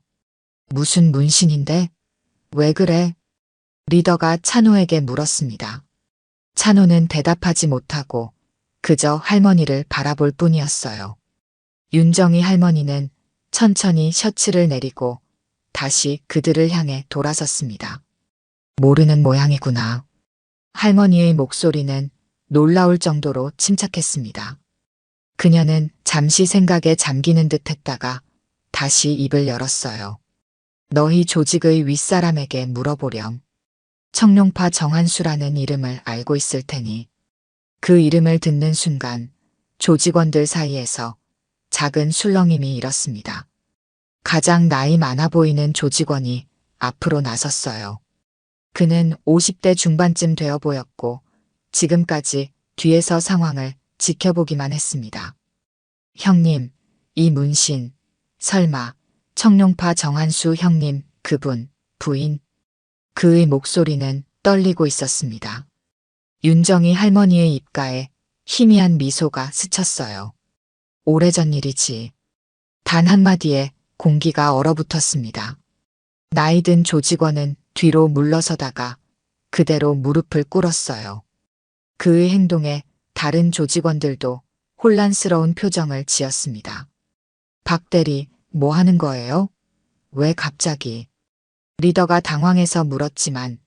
무슨 문신인데? 왜 그래? 리더가 찬호에게 물었습니다. 찬호는 대답하지 못하고 그저 할머니를 바라볼 뿐이었어요. 윤정이 할머니는 천천히 셔츠를 내리고 다시 그들을 향해 돌아섰습니다. 모르는 모양이구나. 할머니의 목소리는 놀라울 정도로 침착했습니다. 그녀는 잠시 생각에 잠기는 듯 했다가 다시 입을 열었어요. 너희 조직의 윗사람에게 물어보렴. 청룡파 정한수라는 이름을 알고 있을 테니. 그 이름을 듣는 순간 조직원들 사이에서 작은 술렁임이 일었습니다. 가장 나이 많아 보이는 조직원이 앞으로 나섰어요. 그는 50대 중반쯤 되어 보였고 지금까지 뒤에서 상황을 지켜보기만 했습니다. 형님, 이 문신, 설마 청룡파 정한수 형님, 그분, 부인? 그의 목소리는 떨리고 있었습니다. 윤정이 할머니의 입가에 희미한 미소가 스쳤어요. 오래전 일이지. 단 한마디에 공기가 얼어붙었습니다. 나이든 조직원은 뒤로 물러서다가 그대로 무릎을 꿇었어요. 그의 행동에 다른 조직원들도 혼란스러운 표정을 지었습니다. 박 대리, 뭐 하는 거예요? 왜 갑자기? 리더가 당황해서 물었지만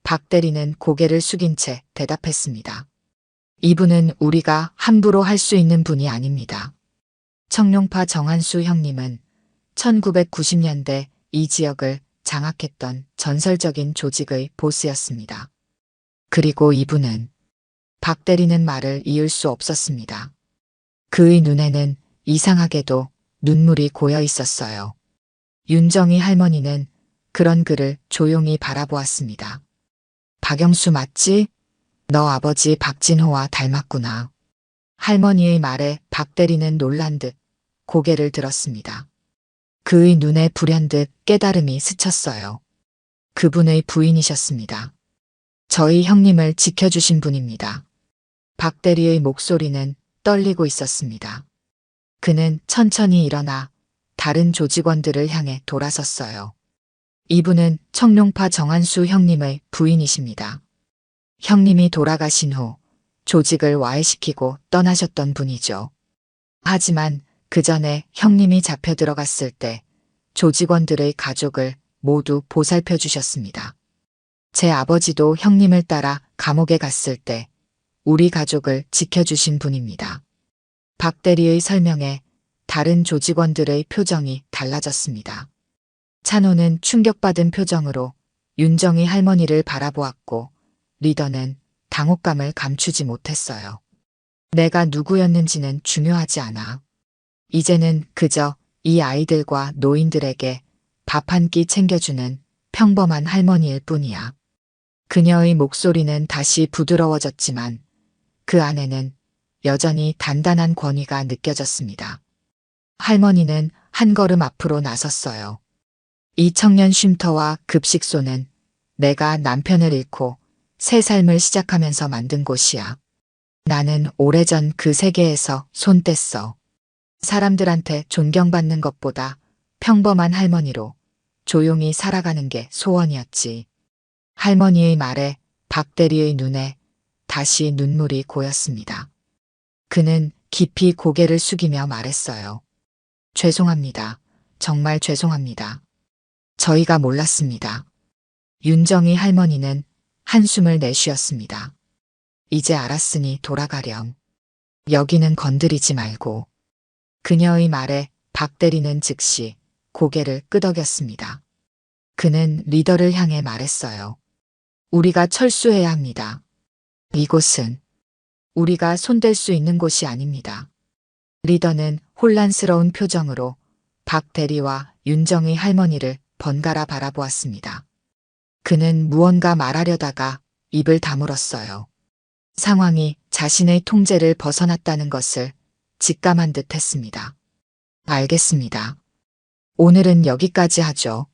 박 대리는 고개를 숙인 채 대답했습니다. 이분은 우리가 함부로 할 수 있는 분이 아닙니다. 청룡파 정한수 형님은 1990년대 이 지역을 장악했던 전설적인 조직의 보스였습니다. 그리고 이분은 박 대리는 말을 이을 수 없었습니다. 그의 눈에는 이상하게도 눈물이 고여 있었어요. 윤정이 할머니는 그런 그를 조용히 바라보았습니다. 박영수 맞지? 너 아버지 박진호와 닮았구나. 할머니의 말에 박 대리는 놀란 듯 고개를 들었습니다. 그의 눈에 불현듯 깨달음이 스쳤어요. 그분의 부인이셨습니다. 저희 형님을 지켜주신 분입니다. 박 대리의 목소리는 떨리고 있었습니다. 그는 천천히 일어나 다른 조직원들을 향해 돌아섰어요. 이분은 청룡파 정한수 형님의 부인이십니다. 형님이 돌아가신 후 조직을 와해시키고 떠나셨던 분이죠. 하지만 그 전에 형님이 잡혀 들어갔을 때 조직원들의 가족을 모두 보살펴 주셨습니다. 제 아버지도 형님을 따라 감옥에 갔을 때 우리 가족을 지켜주신 분입니다. 박 대리의 설명에 다른 조직원들의 표정이 달라졌습니다. 찬호는 충격받은 표정으로 윤정이 할머니를 바라보았고 리더는 당혹감을 감추지 못했어요. 내가 누구였는지는 중요하지 않아. 이제는 그저 이 아이들과 노인들에게 밥 한 끼 챙겨주는 평범한 할머니일 뿐이야. 그녀의 목소리는 다시 부드러워졌지만 그 안에는 여전히 단단한 권위가 느껴졌습니다. 할머니는 한 걸음 앞으로 나섰어요. 이 청년 쉼터와 급식소는 내가 남편을 잃고 새 삶을 시작하면서 만든 곳이야. 나는 오래전 그 세계에서 손 뗐어. 사람들한테 존경받는 것보다 평범한 할머니로 조용히 살아가는 게 소원이었지. 할머니의 말에 박 대리의 눈에 다시 눈물이 고였습니다. 그는 깊이 고개를 숙이며 말했어요. 죄송합니다. 정말 죄송합니다. 저희가 몰랐습니다. 윤정이 할머니는 한숨을 내쉬었습니다. 이제 알았으니 돌아가렴. 여기는 건드리지 말고. 그녀의 말에 박 대리는 즉시 고개를 끄덕였습니다. 그는 리더를 향해 말했어요. 우리가 철수해야 합니다. 이곳은 우리가 손댈 수 있는 곳이 아닙니다. 리더는 혼란스러운 표정으로 박 대리와 윤정의 할머니를 번갈아 바라보았습니다. 그는 무언가 말하려다가 입을 다물었어요. 상황이 자신의 통제를 벗어났다는 것을 직감한 듯 했습니다. 알겠습니다. 오늘은 여기까지 하죠.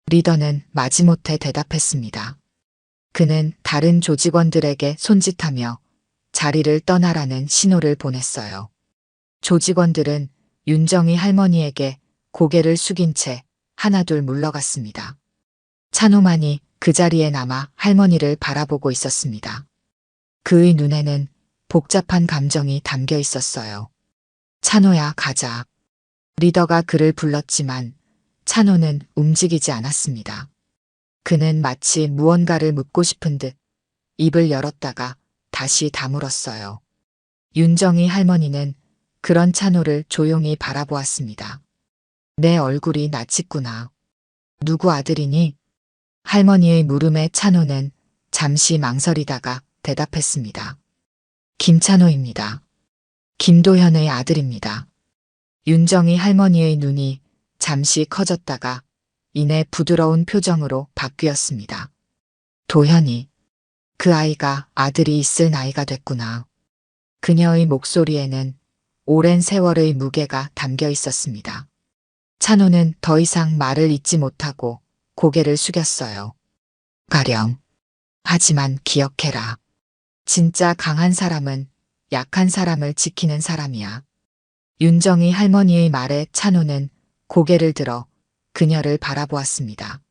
리더는 마지못해 대답했습니다. 그는 다른 조직원들에게 손짓하며 자리를 떠나라는 신호를 보냈어요. 조직원들은 윤정희 할머니에게 고개를 숙인 채 하나둘 물러갔습니다. 찬호만이 그 자리에 남아 할머니를 바라보고 있었습니다. 그의 눈에는 복잡한 감정이 담겨 있었어요. 찬호야, 가자. 리더가 그를 불렀지만 찬호는 움직이지 않았습니다. 그는 마치 무언가를 묻고 싶은 듯 입을 열었다가 다시 다물었어요. 윤정희 할머니는 그런 찬호를 조용히 바라보았습니다. 내 얼굴이 낯익구나. 누구 아들이니? 할머니의 물음에 찬호는 잠시 망설이다가 대답했습니다. 김찬호입니다. 김도현의 아들입니다. 윤정희 할머니의 눈이 잠시 커졌다가 이내 부드러운 표정으로 바뀌었습니다. 도현이, 그 아이가 아들이 있을 나이가 됐구나. 그녀의 목소리에는 오랜 세월의 무게가 담겨 있었습니다. 찬호는 더 이상 말을 잇지 못하고 고개를 숙였어요. 가령. 하지만 기억해라. 진짜 강한 사람은 약한 사람을 지키는 사람이야. 윤정희 할머니의 말에 찬호는 고개를 들어 그녀를 바라보았습니다.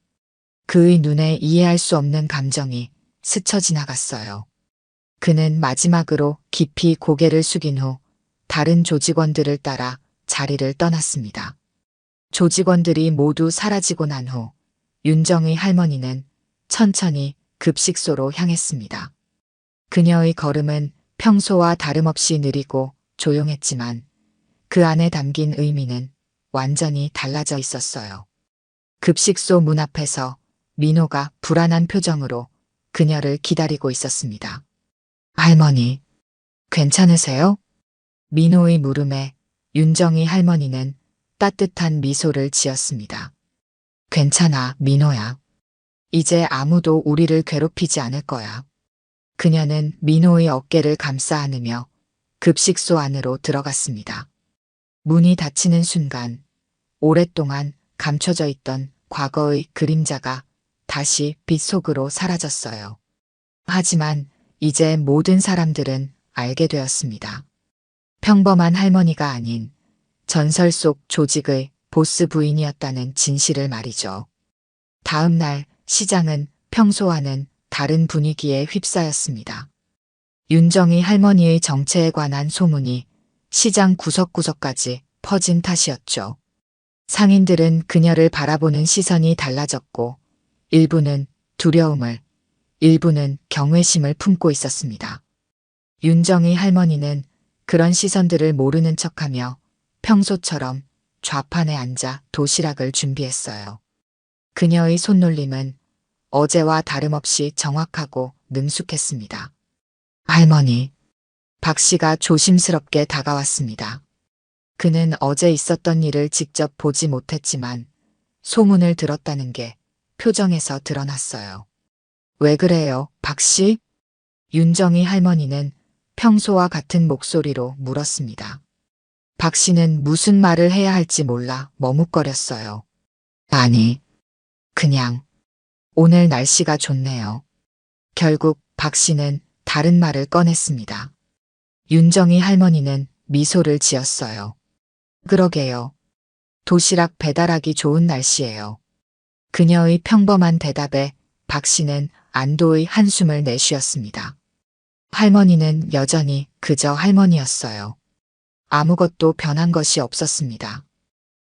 그의 눈에 이해할 수 없는 감정이 스쳐 지나갔어요. 그는 마지막으로 깊이 고개를 숙인 후 다른 조직원들을 따라 자리를 떠났습니다. 조직원들이 모두 사라지고 난 후 윤정희 할머니는 천천히 급식소로 향했습니다. 그녀의 걸음은 평소와 다름없이 느리고 조용했지만 그 안에 담긴 의미는 완전히 달라져 있었어요. 급식소 문 앞에서 민호가 불안한 표정으로 그녀를 기다리고 있었습니다. 할머니, 괜찮으세요? 민호의 물음에 윤정희 할머니는 따뜻한 미소를 지었습니다. 괜찮아, 민호야. 이제 아무도 우리를 괴롭히지 않을 거야. 그녀는 민호의 어깨를 감싸 안으며 급식소 안으로 들어갔습니다. 문이 닫히는 순간 오랫동안 감춰져 있던 과거의 그림자가 다시 빛 속으로 사라졌어요. 하지만 이제 모든 사람들은 알게 되었습니다. 평범한 할머니가 아닌 전설 속 조직의 보스 부인이었다는 진실을 말이죠. 다음 날 시장은 평소와는 다른 분위기에 휩싸였습니다. 윤정희 할머니의 정체에 관한 소문이 시장 구석구석까지 퍼진 탓이었죠. 상인들은 그녀를 바라보는 시선이 달라졌고 일부는 두려움을, 일부는 경외심을 품고 있었습니다. 윤정희 할머니는 그런 시선들을 모르는 척하며 평소처럼 좌판에 앉아 도시락을 준비했어요. 그녀의 손놀림은 어제와 다름없이 정확하고 능숙했습니다. 할머니, 박 씨가 조심스럽게 다가왔습니다. 그는 어제 있었던 일을 직접 보지 못했지만 소문을 들었다는 게 표정에서 드러났어요. 왜 그래요, 박 씨? 윤정희 할머니는 평소와 같은 목소리로 물었습니다. 박 씨는 무슨 말을 해야 할지 몰라 머뭇거렸어요. 아니, 그냥 오늘 날씨가 좋네요. 결국 박 씨는 다른 말을 꺼냈습니다. 윤정희 할머니는 미소를 지었어요. 그러게요. 도시락 배달하기 좋은 날씨예요. 그녀의 평범한 대답에 박 씨는 안도의 한숨을 내쉬었습니다. 할머니는 여전히 그저 할머니였어요. 아무것도 변한 것이 없었습니다.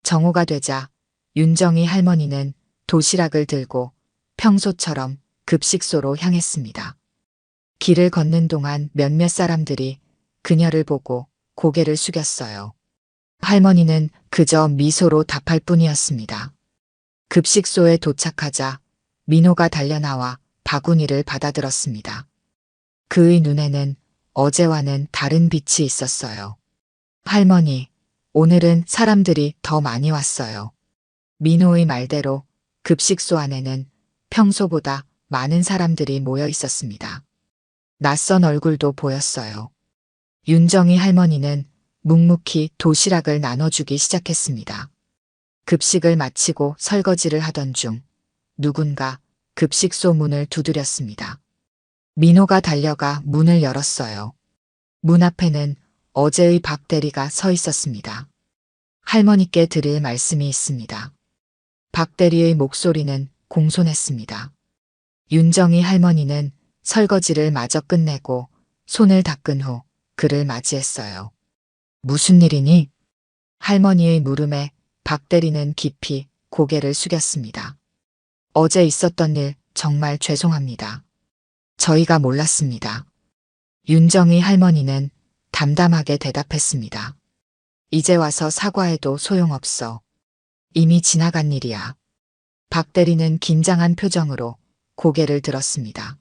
정오가 되자 윤정희 할머니는 도시락을 들고 평소처럼 급식소로 향했습니다. 길을 걷는 동안 몇몇 사람들이 그녀를 보고 고개를 숙였어요. 할머니는 그저 미소로 답할 뿐이었습니다. 급식소에 도착하자 민호가 달려나와 바구니를 받아들었습니다. 그의 눈에는 어제와는 다른 빛이 있었어요. 할머니, 오늘은 사람들이 더 많이 왔어요. 민호의 말대로 급식소 안에는 평소보다 많은 사람들이 모여 있었습니다. 낯선 얼굴도 보였어요. 윤정이 할머니는 묵묵히 도시락을 나눠주기 시작했습니다. 급식을 마치고 설거지를 하던 중 누군가 급식소 문을 두드렸습니다. 민호가 달려가 문을 열었어요. 문 앞에는 어제의 박 대리가 서 있었습니다. 할머니께 드릴 말씀이 있습니다. 박 대리의 목소리는 공손했습니다. 윤정이 할머니는 설거지를 마저 끝내고 손을 닦은 후 그를 맞이했어요. 무슨 일이니? 할머니의 물음에 박 대리는 깊이 고개를 숙였습니다. 어제 있었던 일 정말 죄송합니다. 저희가 몰랐습니다. 윤정이 할머니는 담담하게 대답했습니다. 이제 와서 사과해도 소용없어. 이미 지나간 일이야. 박 대리는 긴장한 표정으로 고개를 들었습니다.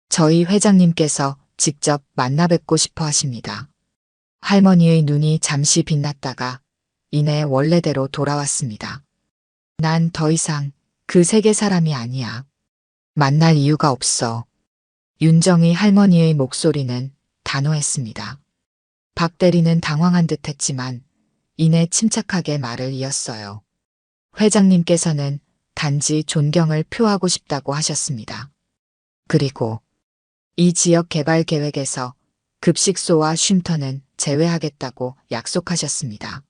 저희 회장님께서 직접 만나 뵙고 싶어 하십니다. 할머니의 눈이 잠시 빛났다가 이내 원래대로 돌아왔습니다. 난 더 이상 그 세계 사람이 아니야. 만날 이유가 없어. 윤정이 할머니의 목소리는 단호했습니다. 박 대리는 당황한 듯 했지만 이내 침착하게 말을 이었어요. 회장님께서는 단지 존경을 표하고 싶다고 하셨습니다. 그리고 이 지역 개발 계획에서 급식소와 쉼터는 제외하겠다고 약속하셨습니다.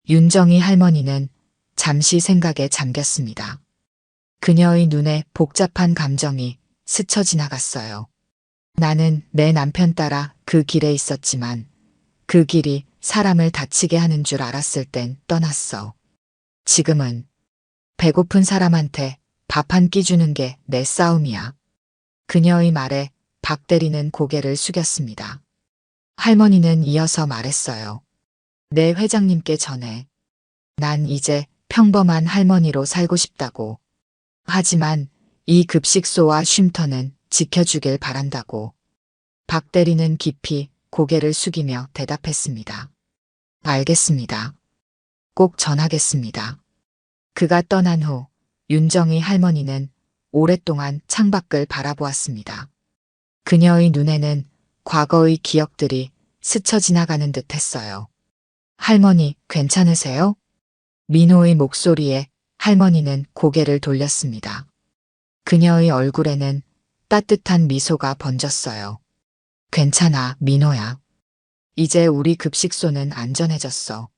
윤정이 할머니는 잠시 생각에 잠겼습니다. 그녀의 눈에 복잡한 감정이 스쳐 지나갔어요. 나는 내 남편 따라 그 길에 있었지만 그 길이 사람을 다치게 하는 줄 알았을 땐 떠났어. 지금은 배고픈 사람한테 밥 한 끼 주는 게 내 싸움이야. 그녀의 말에 박 대리는 고개를 숙였습니다. 할머니는 이어서 말했어요. 내 회장님께 전해. 난 이제 평범한 할머니로 살고 싶다고. 하지만 이 급식소와 쉼터는 지켜주길 바란다고. 박 대리는 깊이 고개를 숙이며 대답했습니다. 알겠습니다. 꼭 전하겠습니다. 그가 떠난 후 윤정이 할머니는 오랫동안 창밖을 바라보았습니다. 그녀의 눈에는 과거의 기억들이 스쳐 지나가는 듯 했어요. 할머니, 괜찮으세요? 민호의 목소리에 할머니는 고개를 돌렸습니다. 그녀의 얼굴에는 따뜻한 미소가 번졌어요. 괜찮아, 민호야. 이제 우리 급식소는 안전해졌어.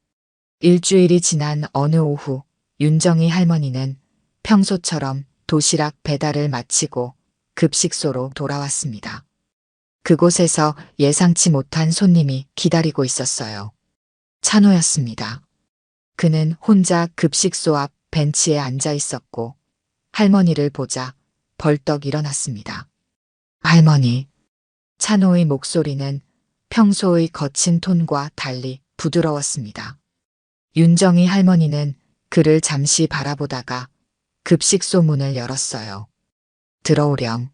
일주일이 지난 어느 오후 윤정이 할머니는 평소처럼 도시락 배달을 마치고 급식소로 돌아왔습니다. 그곳에서 예상치 못한 손님이 기다리고 있었어요. 찬호였습니다. 그는 혼자 급식소 앞 벤치에 앉아 있었고 할머니를 보자 벌떡 일어났습니다. 할머니. 찬호의 목소리는 평소의 거친 톤과 달리 부드러웠습니다. 윤정이 할머니는 그를 잠시 바라보다가 급식소 문을 열었어요. 들어오렴.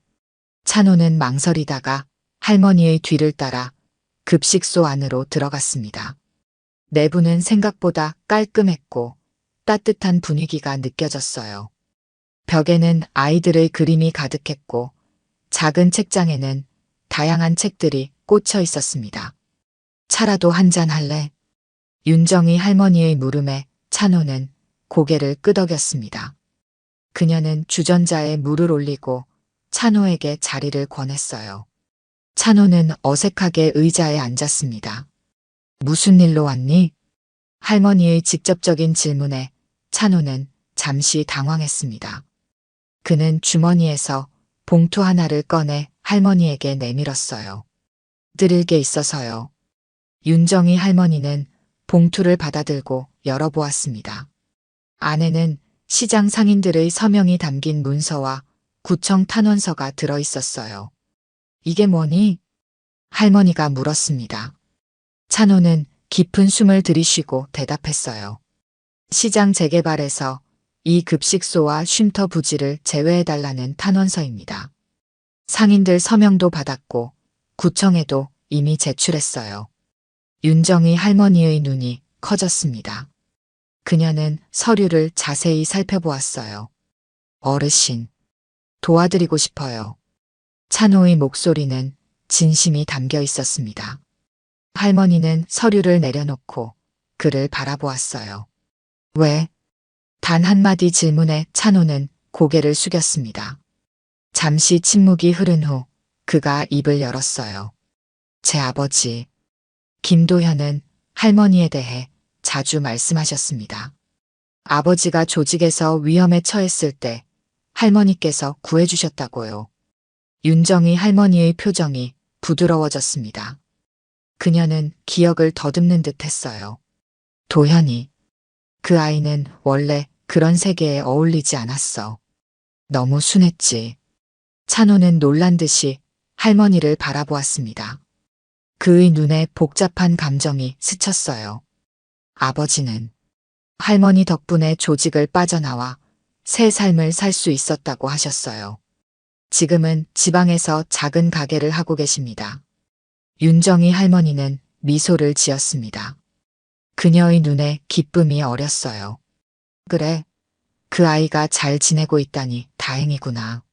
찬호는 망설이다가 할머니의 뒤를 따라 급식소 안으로 들어갔습니다. 내부는 생각보다 깔끔했고 따뜻한 분위기가 느껴졌어요. 벽에는 아이들의 그림이 가득했고 작은 책장에는 다양한 책들이 꽂혀 있었습니다. 차라도 한잔 할래? 윤정이 할머니의 물음에 찬호는 고개를 끄덕였습니다. 그녀는 주전자에 물을 올리고 찬호에게 자리를 권했어요. 찬호는 어색하게 의자에 앉았습니다. 무슨 일로 왔니? 할머니의 직접적인 질문에 찬호는 잠시 당황했습니다. 그는 주머니에서 봉투 하나를 꺼내 할머니에게 내밀었어요. 드릴 게 있어서요. 윤정이 할머니는 봉투를 받아들고 열어보았습니다. 안에는 시장 상인들의 서명이 담긴 문서와 구청 탄원서가 들어있었어요. 이게 뭐니? 할머니가 물었습니다. 찬호는 깊은 숨을 들이쉬고 대답했어요. 시장 재개발에서 이 급식소와 쉼터 부지를 제외해달라는 탄원서입니다. 상인들 서명도 받았고 구청에도 이미 제출했어요. 윤정이 할머니의 눈이 커졌습니다. 그녀는 서류를 자세히 살펴보았어요. 어르신, 도와드리고 싶어요. 찬호의 목소리는 진심이 담겨 있었습니다. 할머니는 서류를 내려놓고 그를 바라보았어요. 왜? 단 한마디 질문에 찬호는 고개를 숙였습니다. 잠시 침묵이 흐른 후 그가 입을 열었어요. 제 아버지, 김도현은 할머니에 대해 자주 말씀하셨습니다. 아버지가 조직에서 위험에 처했을 때 할머니께서 구해주셨다고요. 윤정이 할머니의 표정이 부드러워졌습니다. 그녀는 기억을 더듬는 듯 했어요. 도현이, 그 아이는 원래 그런 세계에 어울리지 않았어. 너무 순했지. 찬호는 놀란 듯이 할머니를 바라보았습니다. 그의 눈에 복잡한 감정이 스쳤어요. 아버지는 할머니 덕분에 조직을 빠져나와 새 삶을 살 수 있었다고 하셨어요. 지금은 지방에서 작은 가게를 하고 계십니다. 윤정이 할머니는 미소를 지었습니다. 그녀의 눈에 기쁨이 어렸어요. 그래, 그 아이가 잘 지내고 있다니 다행이구나.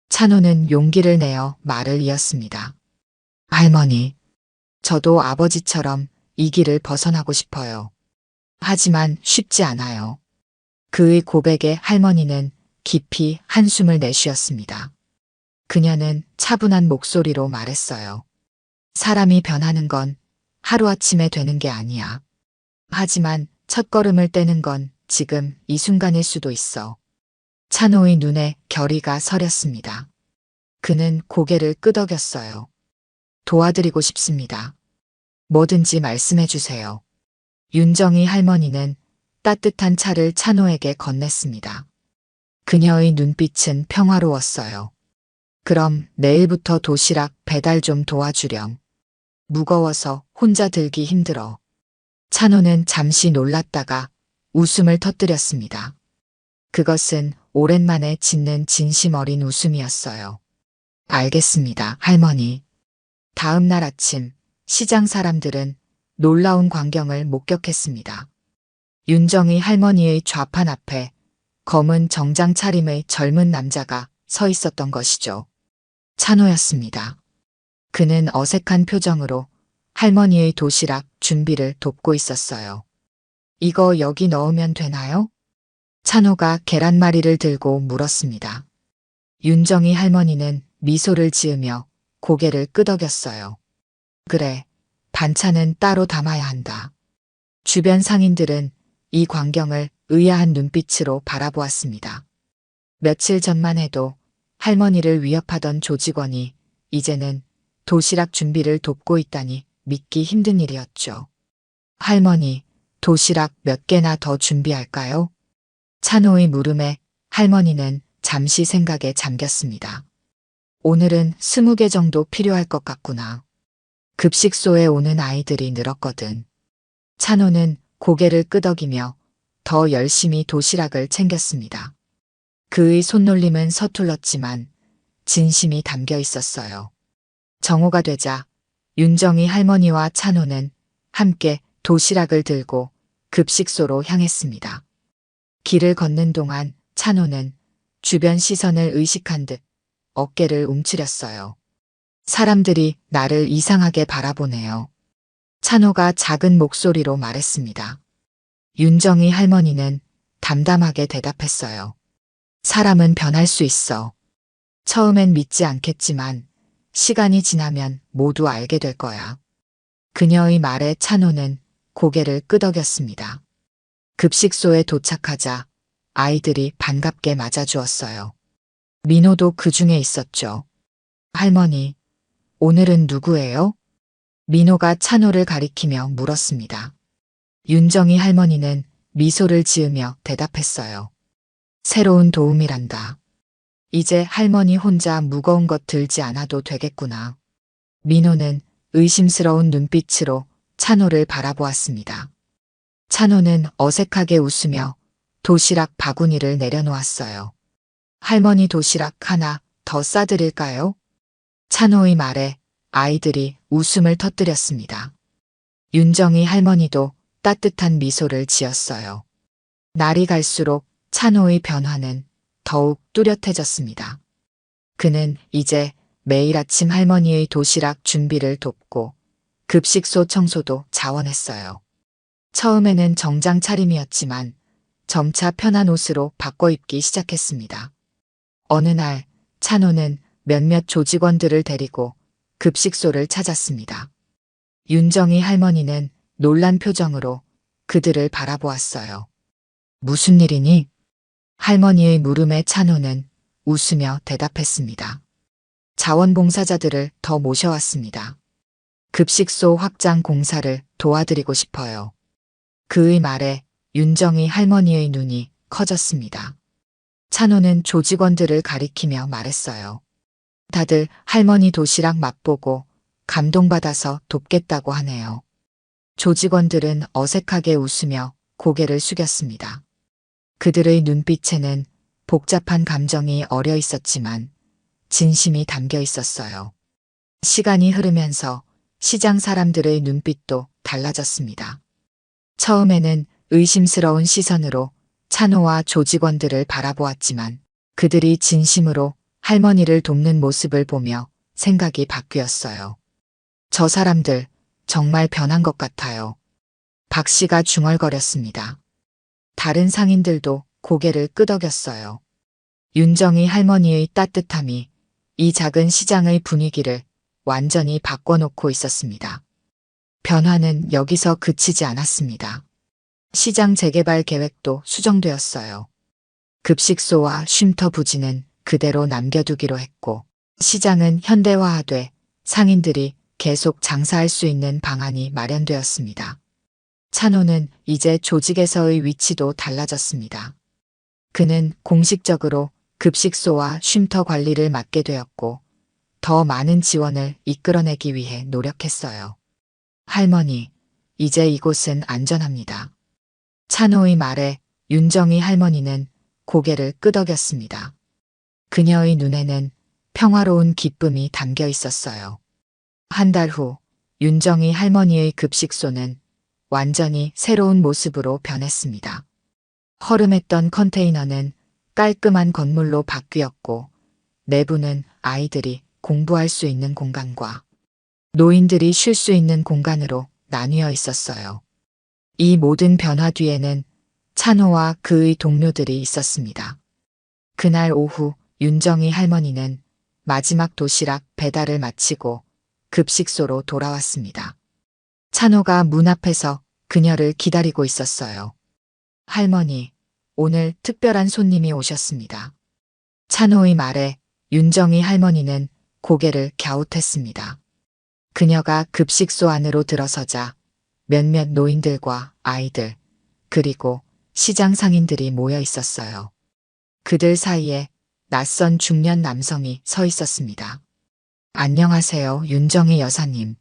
찬호는 용기를 내어 말을 이었습니다. 할머니, 저도 아버지처럼 이 길을 벗어나고 싶어요. 하지만 쉽지 않아요. 그의 고백에 할머니는 깊이 한숨을 내쉬었습니다. 그녀는 차분한 목소리로 말했어요. 사람이 변하는 건 하루아침에 되는 게 아니야. 하지만 첫걸음을 떼는 건 지금 이 순간일 수도 있어. 찬호의 눈에 결의가 서렸습니다. 그는 고개를 끄덕였어요. 도와드리고 싶습니다. 뭐든지 말씀해 주세요. 윤정이 할머니는 따뜻한 차를 찬호에게 건넸습니다. 그녀의 눈빛은 평화로웠어요. 그럼 내일부터 도시락 배달 좀 도와주렴. 무거워서 혼자 들기 힘들어. 찬호는 잠시 놀랐다가 웃음을 터뜨렸습니다. 그것은 오랜만에 짓는 진심 어린 웃음이었어요. 알겠습니다, 할머니. 다음 날 아침 시장 사람들은 놀라운 광경을 목격했습니다. 윤정이 할머니의 좌판 앞에 검은 정장 차림의 젊은 남자가 서 있었던 것이죠. 찬호였습니다. 그는 어색한 표정으로 할머니의 도시락 준비를 돕고 있었어요. 이거 여기 넣으면 되나요? 찬호가 계란말이를 들고 물었습니다. 윤정이 할머니는 미소를 지으며 고개를 끄덕였어요. 그래, 반찬은 따로 담아야 한다. 주변 상인들은 이 광경을 의아한 눈빛으로 바라보았습니다. 며칠 전만 해도 할머니를 위협하던 조직원이 이제는 도시락 준비를 돕고 있다니 믿기 힘든 일이었죠. 할머니, 도시락 몇 개나 더 준비할까요? 찬호의 물음에 할머니는 잠시 생각에 잠겼습니다. 오늘은 20개 정도 필요할 것 같구나. 급식소에 오는 아이들이 늘었거든. 찬호는 고개를 끄덕이며 더 열심히 도시락을 챙겼습니다. 그의 손놀림은 서툴렀지만 진심이 담겨 있었어요. 정오가 되자 윤정이 할머니와 찬호는 함께 도시락을 들고 급식소로 향했습니다. 길을 걷는 동안 찬호는 주변 시선을 의식한 듯 어깨를 움츠렸어요. 사람들이 나를 이상하게 바라보네요. 찬호가 작은 목소리로 말했습니다. 윤정이 할머니는 담담하게 대답했어요. 사람은 변할 수 있어. 처음엔 믿지 않겠지만 시간이 지나면 모두 알게 될 거야. 그녀의 말에 찬호는 고개를 끄덕였습니다. 급식소에 도착하자 아이들이 반갑게 맞아주었어요. 민호도 그 중에 있었죠. 할머니, 오늘은 누구예요? 민호가 찬호를 가리키며 물었습니다. 윤정이 할머니는 미소를 지으며 대답했어요. 새로운 도움이란다. 이제 할머니 혼자 무거운 것 들지 않아도 되겠구나. 민호는 의심스러운 눈빛으로 찬호를 바라보았습니다. 찬호는 어색하게 웃으며 도시락 바구니를 내려놓았어요. 할머니 도시락 하나 더 싸드릴까요? 찬호의 말에 아이들이 웃음을 터뜨렸습니다. 윤정이 할머니도 따뜻한 미소를 지었어요. 날이 갈수록 찬호의 변화는 더욱 뚜렷해졌습니다. 그는 이제 매일 아침 할머니의 도시락 준비를 돕고 급식소 청소도 자원했어요. 처음에는 정장 차림이었지만 점차 편한 옷으로 바꿔 입기 시작했습니다. 어느 날 찬호는 몇몇 조직원들을 데리고 급식소를 찾았습니다. 윤정이 할머니는 놀란 표정으로 그들을 바라보았어요. 무슨 일이니? 할머니의 물음에 찬호는 웃으며 대답했습니다. 자원봉사자들을 더 모셔왔습니다. 급식소 확장 공사를 도와드리고 싶어요. 그의 말에 윤정이 할머니의 눈이 커졌습니다. 찬호는 조직원들을 가리키며 말했어요. 다들 할머니 도시락 맛보고 감동받아서 돕겠다고 하네요. 조직원들은 어색하게 웃으며 고개를 숙였습니다. 그들의 눈빛에는 복잡한 감정이 어려 있었지만 진심이 담겨 있었어요. 시간이 흐르면서 시장 사람들의 눈빛도 달라졌습니다. 처음에는 의심스러운 시선으로 찬호와 조직원들을 바라보았지만 그들이 진심으로 할머니를 돕는 모습을 보며 생각이 바뀌었어요. 저 사람들 정말 변한 것 같아요. 박 씨가 중얼거렸습니다. 다른 상인들도 고개를 끄덕였어요. 윤정이 할머니의 따뜻함이 이 작은 시장의 분위기를 완전히 바꿔놓고 있었습니다. 변화는 여기서 그치지 않았습니다. 시장 재개발 계획도 수정되었어요. 급식소와 쉼터 부지는 그대로 남겨두기로 했고 시장은 현대화하되 상인들이 계속 장사할 수 있는 방안이 마련되었습니다. 찬호는 이제 조직에서의 위치도 달라졌습니다. 그는 공식적으로 급식소와 쉼터 관리를 맡게 되었고 더 많은 지원을 이끌어내기 위해 노력했어요. 할머니, 이제 이곳은 안전합니다. 찬호의 말에 윤정이 할머니는 고개를 끄덕였습니다. 그녀의 눈에는 평화로운 기쁨이 담겨 있었어요. 한 달 후 윤정이 할머니의 급식소는 완전히 새로운 모습으로 변했습니다. 허름했던 컨테이너는 깔끔한 건물로 바뀌었고 내부는 아이들이 공부할 수 있는 공간과 노인들이 쉴 수 있는 공간으로 나뉘어 있었어요. 이 모든 변화 뒤에는 찬호와 그의 동료들이 있었습니다. 그날 오후 윤정이 할머니는 마지막 도시락 배달을 마치고 급식소로 돌아왔습니다. 찬호가 문 앞에서 그녀를 기다리고 있었어요. 할머니, 오늘 특별한 손님이 오셨습니다. 찬호의 말에 윤정이 할머니는 고개를 갸웃했습니다. 그녀가 급식소 안으로 들어서자 몇몇 노인들과 아이들, 그리고 시장 상인들이 모여 있었어요. 그들 사이에 낯선 중년 남성이 서 있었습니다. 안녕하세요, 윤정이 여사님.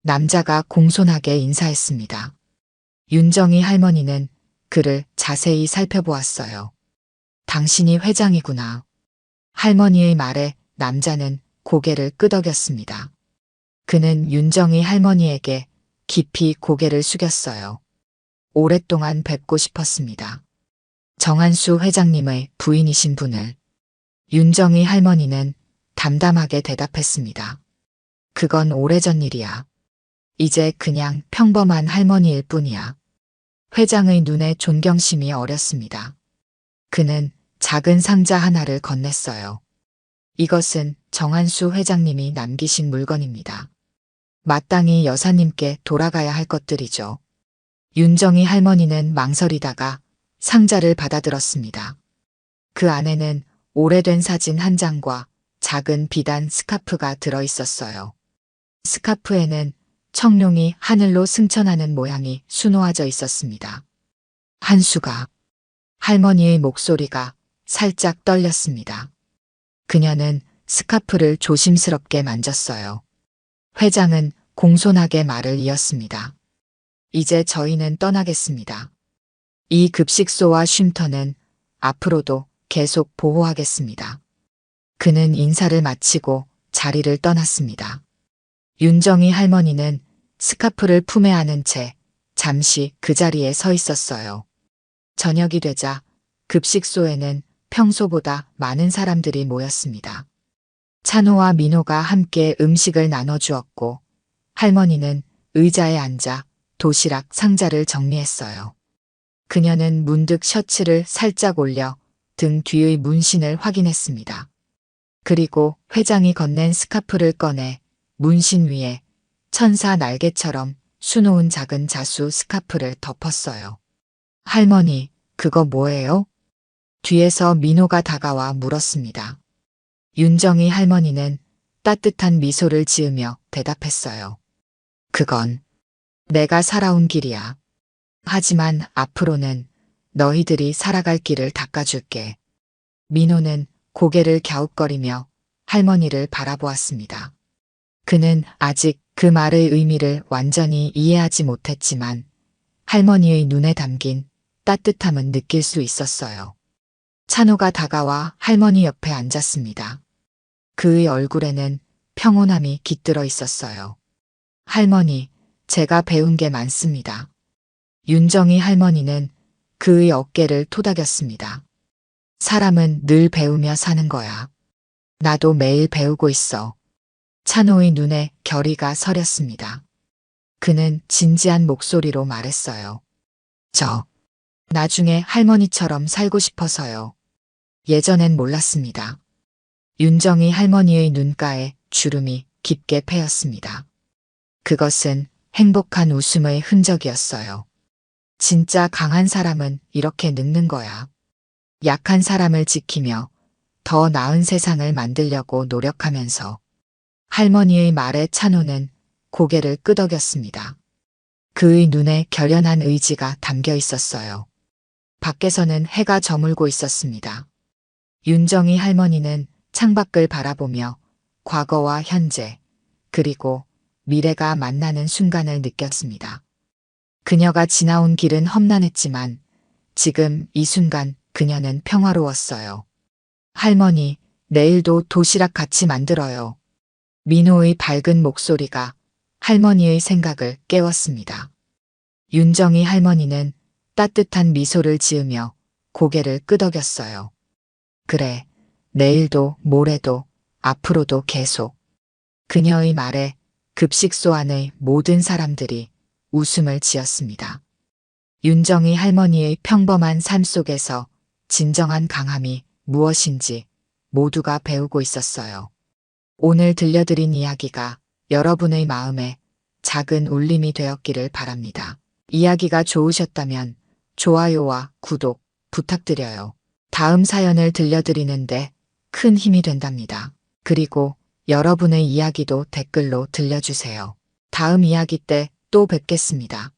남자가 공손하게 인사했습니다. 윤정이 할머니는 그를 자세히 살펴보았어요. 당신이 회장이구나. 할머니의 말에 남자는 고개를 끄덕였습니다. 그는 윤정이 할머니에게 깊이 고개를 숙였어요. 오랫동안 뵙고 싶었습니다. 정한수 회장님의 부인이신 분을. 윤정이 할머니는 담담하게 대답했습니다. 그건 오래전 일이야. 이제 그냥 평범한 할머니일 뿐이야. 회장의 눈에 존경심이 어렸습니다. 그는 작은 상자 하나를 건넸어요. 이것은 정한수 회장님이 남기신 물건입니다. 마땅히 여사님께 돌아가야 할 것들이죠. 윤정이 할머니는 망설이다가 상자를 받아들었습니다. 그 안에는 오래된 사진 한 장과 작은 비단 스카프가 들어 있었어요. 스카프에는 청룡이 하늘로 승천하는 모양이 수놓아져 있었습니다. 한수가. 할머니의 목소리가 살짝 떨렸습니다. 그녀는 스카프를 조심스럽게 만졌어요. 회장은 공손하게 말을 이었습니다. 이제 저희는 떠나겠습니다. 이 급식소와 쉼터는 앞으로도 계속 보호하겠습니다. 그는 인사를 마치고 자리를 떠났습니다. 윤정이 할머니는 스카프를 품에 안은 채 잠시 그 자리에 서 있었어요. 저녁이 되자 급식소에는 평소보다 많은 사람들이 모였습니다. 찬호와 민호가 함께 음식을 나눠주었고 할머니는 의자에 앉아 도시락 상자를 정리했어요. 그녀는 문득 셔츠를 살짝 올려 등 뒤의 문신을 확인했습니다. 그리고 회장이 건넨 스카프를 꺼내 문신 위에 천사 날개처럼 수놓은 작은 자수 스카프를 덮었어요. 할머니, 그거 뭐예요? 뒤에서 민호가 다가와 물었습니다. 윤정이 할머니는 따뜻한 미소를 지으며 대답했어요. 그건 내가 살아온 길이야. 하지만 앞으로는 너희들이 살아갈 길을 닦아줄게. 민호는 고개를 갸웃거리며 할머니를 바라보았습니다. 그는 아직 그 말의 의미를 완전히 이해하지 못했지만 할머니의 눈에 담긴 따뜻함은 느낄 수 있었어요. 찬호가 다가와 할머니 옆에 앉았습니다. 그의 얼굴에는 평온함이 깃들어 있었어요. 할머니, 제가 배운 게 많습니다. 윤정이 할머니는 그의 어깨를 토닥였습니다. 사람은 늘 배우며 사는 거야. 나도 매일 배우고 있어. 찬호의 눈에 결의가 서렸습니다. 그는 진지한 목소리로 말했어요. 저, 나중에 할머니처럼 살고 싶어서요. 예전엔 몰랐습니다. 윤정이 할머니의 눈가에 주름이 깊게 패였습니다. 그것은 행복한 웃음의 흔적이었어요. 진짜 강한 사람은 이렇게 늙는 거야. 약한 사람을 지키며 더 나은 세상을 만들려고 노력하면서. 할머니의 말에 찬호는 고개를 끄덕였습니다. 그의 눈에 결연한 의지가 담겨 있었어요. 밖에서는 해가 저물고 있었습니다. 윤정이 할머니는 창밖을 바라보며 과거와 현재, 그리고 미래가 만나는 순간을 느꼈습니다. 그녀가 지나온 길은 험난했지만 지금 이 순간 그녀는 평화로웠어요. 할머니, 내일도 도시락 같이 만들어요. 민호의 밝은 목소리가 할머니의 생각을 깨웠습니다. 윤정이 할머니는 따뜻한 미소를 지으며 고개를 끄덕였어요. 그래, 내일도 모레도 앞으로도 계속. 그녀의 말에 급식소 안의 모든 사람들이 웃음을 지었습니다. 윤정이 할머니의 평범한 삶 속에서 진정한 강함이 무엇인지 모두가 배우고 있었어요. 오늘 들려드린 이야기가 여러분의 마음에 작은 울림이 되었기를 바랍니다. 이야기가 좋으셨다면 좋아요와 구독 부탁드려요. 다음 사연을 들려드리는데 큰 힘이 된답니다. 그리고 여러분의 이야기도 댓글로 들려주세요. 다음 이야기 때 또 뵙겠습니다.